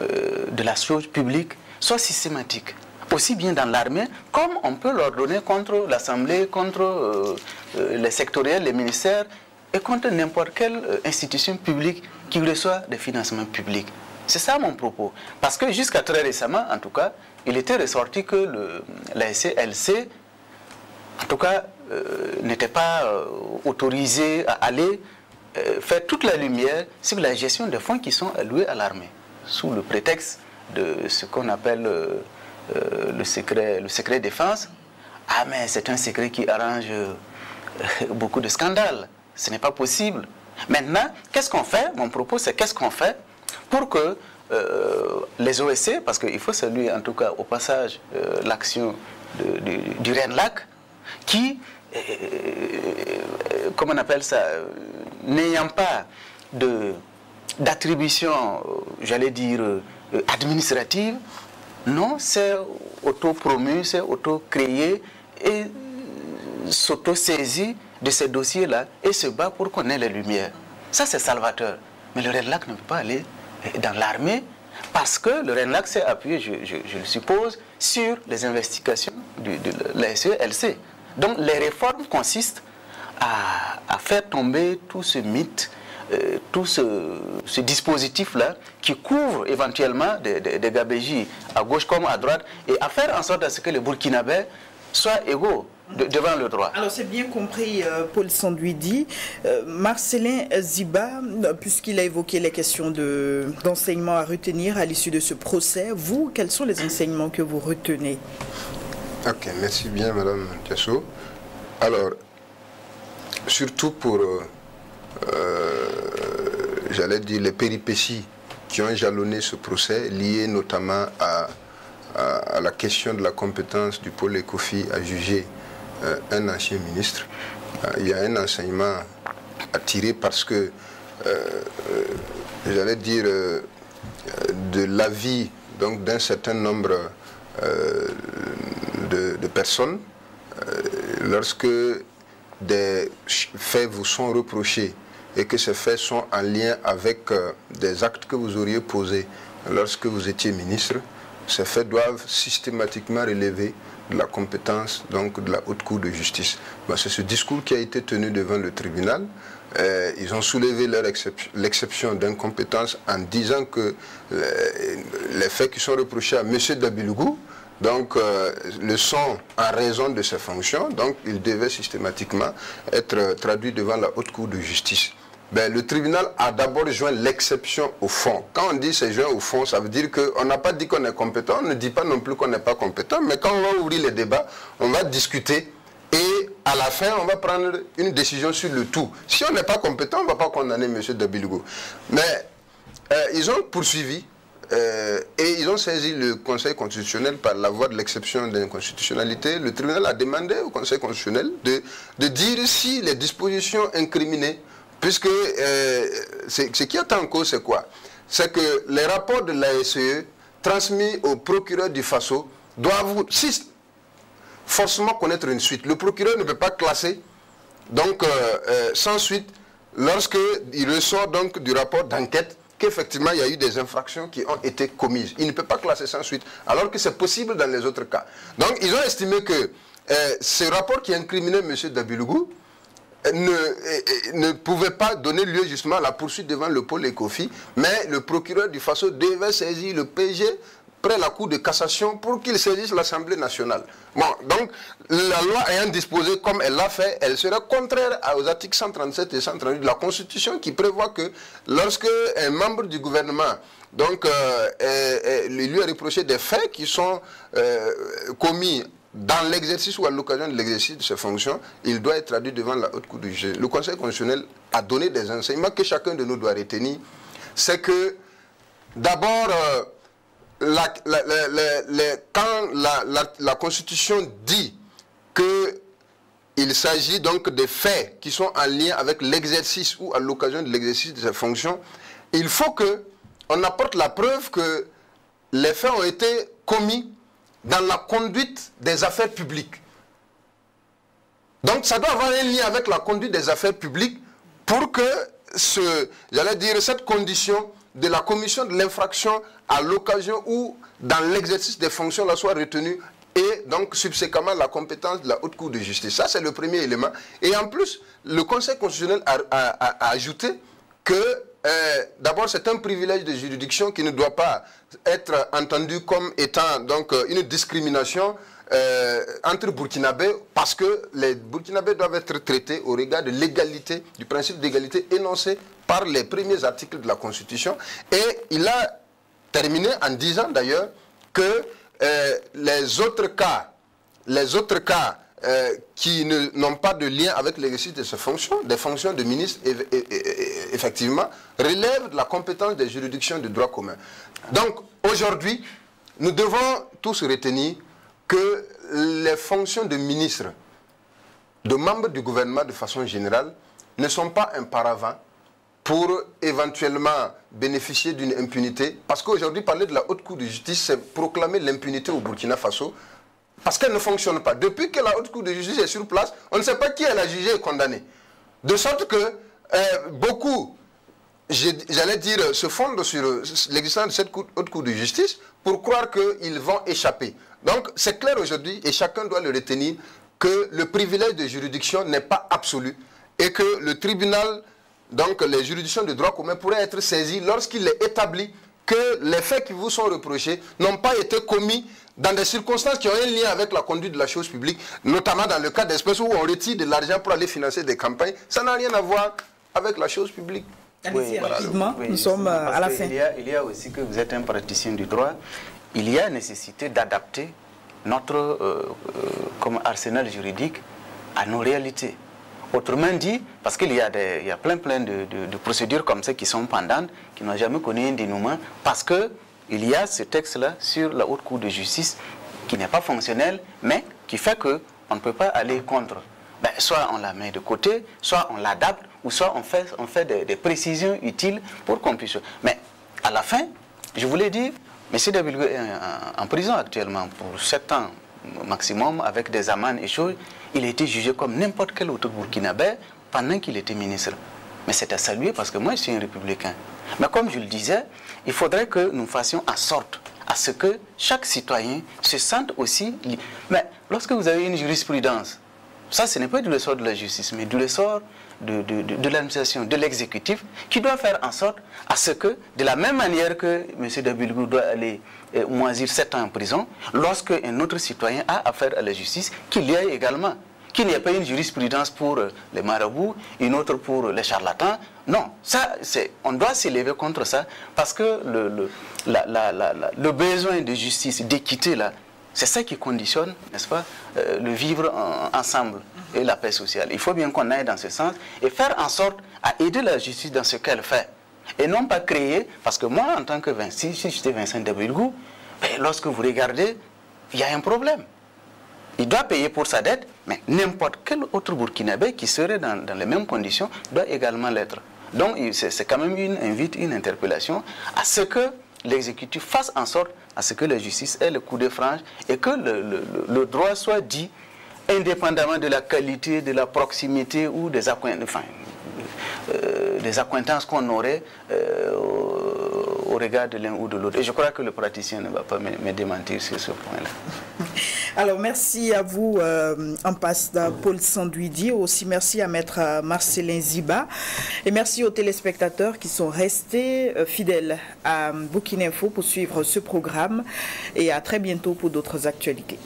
de la chose publique soit systématique. aussi bien dans l'armée, comme on peut l'ordonner contre l'Assemblée, contre les sectoriels, les ministères, et contre n'importe quelle institution publique qui reçoit des financements publics. C'est ça mon propos. Parce que jusqu'à très récemment, en tout cas, il était ressorti que la SCLC, en tout cas, n'était pas autorisé à aller faire toute la lumière sur la gestion des fonds qui sont alloués à l'armée, sous le prétexte de ce qu'on appelle le secret défense. Ah mais c'est un secret qui arrange beaucoup de scandales. Ce n'est pas possible. Maintenant, qu'est-ce qu'on fait? Mon propos, c'est qu'est-ce qu'on fait pour que les OSC, parce qu'il faut saluer en tout cas au passage l'action du RENLAC, qui, comment on appelle ça, n'ayant pas d'attribution, j'allais dire, administrative, non, c'est auto-promu, c'est auto-créé et s'auto-saisi de ces dossiers-là et se bat pour qu'on ait les lumières. Ça, c'est salvateur. Mais le RENLAC ne peut pas aller dans l'armée parce que le RENLAC s'est appuyé, je le suppose, sur les investigations de la SCLC. Donc, les réformes consistent à faire tomber tout ce mythe, tout ce dispositif-là qui couvre éventuellement des gabégies à gauche comme à droite et à faire en sorte à ce que les Burkinabés soient égaux devant le droit. Alors c'est bien compris, Paul Sanduidi. Marcellin Ziba, puisqu'il a évoqué les questions d'enseignement à retenir à l'issue de ce procès, vous, quels sont les enseignements que vous retenez? Ok, merci bien Madame Tiasso. Alors, surtout pour, j'allais dire, les péripéties qui ont jalonné ce procès, liées notamment à la question de la compétence du pôle ECOFI à juger un ancien ministre. Il y a un enseignement à tirer parce que, j'allais dire, de l'avis d'un certain nombre de personnes, lorsque des faits vous sont reprochés et que ces faits sont en lien avec des actes que vous auriez posés lorsque vous étiez ministre, ces faits doivent systématiquement relever de la compétence donc de la Haute Cour de justice. Bon, c'est ce discours qui a été tenu devant le tribunal. Ils ont soulevé l'exception d'incompétence en disant que les faits qui sont reprochés à M. Dabilougou donc, le sont en raison de ses fonctions, donc il devait systématiquement être traduit devant la Haute Cour de justice. Ben, le tribunal a d'abord joint l'exception au fond. Quand on dit c'est joint au fond, ça veut dire qu'on n'a pas dit qu'on est compétent, on ne dit pas non plus qu'on n'est pas compétent, mais quand on va ouvrir les débats, on va discuter et à la fin, on va prendre une décision sur le tout. Si on n'est pas compétent, on ne va pas condamner M. Dabilougou. Mais ils ont poursuivi et ils ont saisi le Conseil constitutionnel par la voie de l'exception d'inconstitutionnalité. Le tribunal a demandé au Conseil constitutionnel de dire si les dispositions incriminées, puisque ce qui est en cause, c'est quoi? C'est que les rapports de la SCE transmis au procureur du FASO doivent forcément connaître une suite. Le procureur ne peut pas classer donc, sans suite lorsqu'il ressort donc, du rapport d'enquête qu'effectivement il y a eu des infractions qui ont été commises. Il ne peut pas classer sans suite, alors que c'est possible dans les autres cas. Donc ils ont estimé que ce rapport qui incriminait M. Dabilougou ne pouvait pas donner lieu justement à la poursuite devant le pôle ECOFI, mais le procureur du FASO devait saisir le PG près la Cour de cassation pour qu'il saisisse l'Assemblée nationale. Bon, donc, la loi ayant disposé comme elle l'a fait, elle serait contraire aux articles 137 et 138 de la Constitution qui prévoit que lorsque un membre du gouvernement donc, lui a reproché des faits qui sont commis dans l'exercice ou à l'occasion de l'exercice de ses fonctions, il doit être traduit devant la Haute Cour du juge. Le Conseil constitutionnel a donné des enseignements que chacun de nous doit retenir. C'est que, d'abord, quand la Constitution dit qu'il s'agit donc de faits qui sont en lien avec l'exercice ou à l'occasion de l'exercice de ses fonctions, il faut qu'on apporte la preuve que les faits ont été commis dans la conduite des affaires publiques. Donc ça doit avoir un lien avec la conduite des affaires publiques pour que, j'allais dire, cette condition de la commission de l'infraction à l'occasion ou dans l'exercice des fonctions là soit retenu et donc subséquemment la compétence de la Haute Cour de justice. Ça, c'est le premier élément. Et en plus, le Conseil constitutionnel a ajouté que d'abord, c'est un privilège de juridiction qui ne doit pas être entendu comme étant donc une discrimination entre Burkinabés, parce que les Burkinabés doivent être traités au regard de l'égalité, du principe d'égalité énoncé par les premiers articles de la Constitution. Et il a terminé en disant d'ailleurs que les autres cas qui n'ont pas de lien avec l'exercice de ces fonctions, des fonctions de ministre, effectivement, relèvent de la compétence des juridictions de droit commun. Donc, aujourd'hui, nous devons tous retenir que les fonctions de ministre, de membres du gouvernement de façon générale, ne sont pas un paravent pour éventuellement bénéficier d'une impunité. Parce qu'aujourd'hui, parler de la Haute Cour de justice, c'est proclamer l'impunité au Burkina Faso, parce qu'elle ne fonctionne pas. Depuis que la Haute Cour de justice est sur place, on ne sait pas qui elle a jugé et condamné. De sorte que beaucoup, j'allais dire, se fondent sur l'existence de cette Haute Cour de justice pour croire qu'ils vont échapper. Donc c'est clair aujourd'hui, et chacun doit le retenir, que le privilège de juridiction n'est pas absolu et que le tribunal, donc les juridictions de droit commun pourraient être saisies lorsqu'il est établi que les faits qui vous sont reprochés n'ont pas été commis dans des circonstances qui ont un lien avec la conduite de la chose publique, notamment dans le cas d'espèces où on retire de l'argent pour aller financer des campagnes. Ça n'a rien à voir avec la chose publique. Allez-y, rapidement, nous sommes à la fin. Il y a aussi que vous êtes un praticien du droit, il y a nécessité d'adapter notre comme arsenal juridique à nos réalités. Autrement dit, parce qu'il y a plein de procédures comme ça qui sont pendantes, qui n'ont jamais connu un dénouement, parce qu'il y a ce texte-là sur la Haute Cour de justice qui n'est pas fonctionnel, mais qui fait qu'on ne peut pas aller contre. Ben, soit on la met de côté, soit on l'adapte, ou soit on fait des précisions utiles pour qu'on puisse... Mais à la fin, je voulais dire, M. Dabilgo est en prison actuellement pour 7 ans maximum, avec des amendes et choses. Il a été jugé comme n'importe quel autre Burkinabé pendant qu'il était ministre. Mais c'est à saluer parce que moi, je suis un républicain. Mais comme je le disais, il faudrait que nous fassions en sorte à ce que chaque citoyen se sente aussi... Mais lorsque vous avez une jurisprudence, ça, ce n'est pas du ressort de la justice, mais du ressort de l'administration, de l'exécutif, qui doit faire en sorte à ce que, de la même manière que M. Dabilgo doit aller moisir 7 ans en prison, lorsque un autre citoyen a affaire à la justice, qu'il y ait également, qu'il n'y ait pas une jurisprudence pour les marabouts, une autre pour les charlatans. Non, ça, on doit s'élever contre ça, parce que le besoin de justice, d'équité, là, c'est ça qui conditionne, n'est-ce pas, le vivre ensemble et la paix sociale. Il faut bien qu'on aille dans ce sens et faire en sorte à aider la justice dans ce qu'elle fait. Et non pas créer, parce que moi, en tant que Vinci, si j'étais Vincent Dabilgo, lorsque vous regardez, il y a un problème. Il doit payer pour sa dette, mais n'importe quel autre Burkinabé qui serait dans les mêmes conditions doit également l'être. Donc c'est quand même une interpellation à ce que l'exécutif fasse en sorte à ce que la justice ait le coup de frange et que le droit soit dit indépendamment de la qualité, de la proximité ou des accointances qu'on aurait au regard de l'un ou de l'autre. Et je crois que le praticien ne va pas me démentir sur ce point-là. Alors, merci à vous, ambassadeur Paul Sanduidi. Aussi, merci à maître Marcelin Ziba. Et merci aux téléspectateurs qui sont restés fidèles à Burkina Info pour suivre ce programme. Et à très bientôt pour d'autres actualités.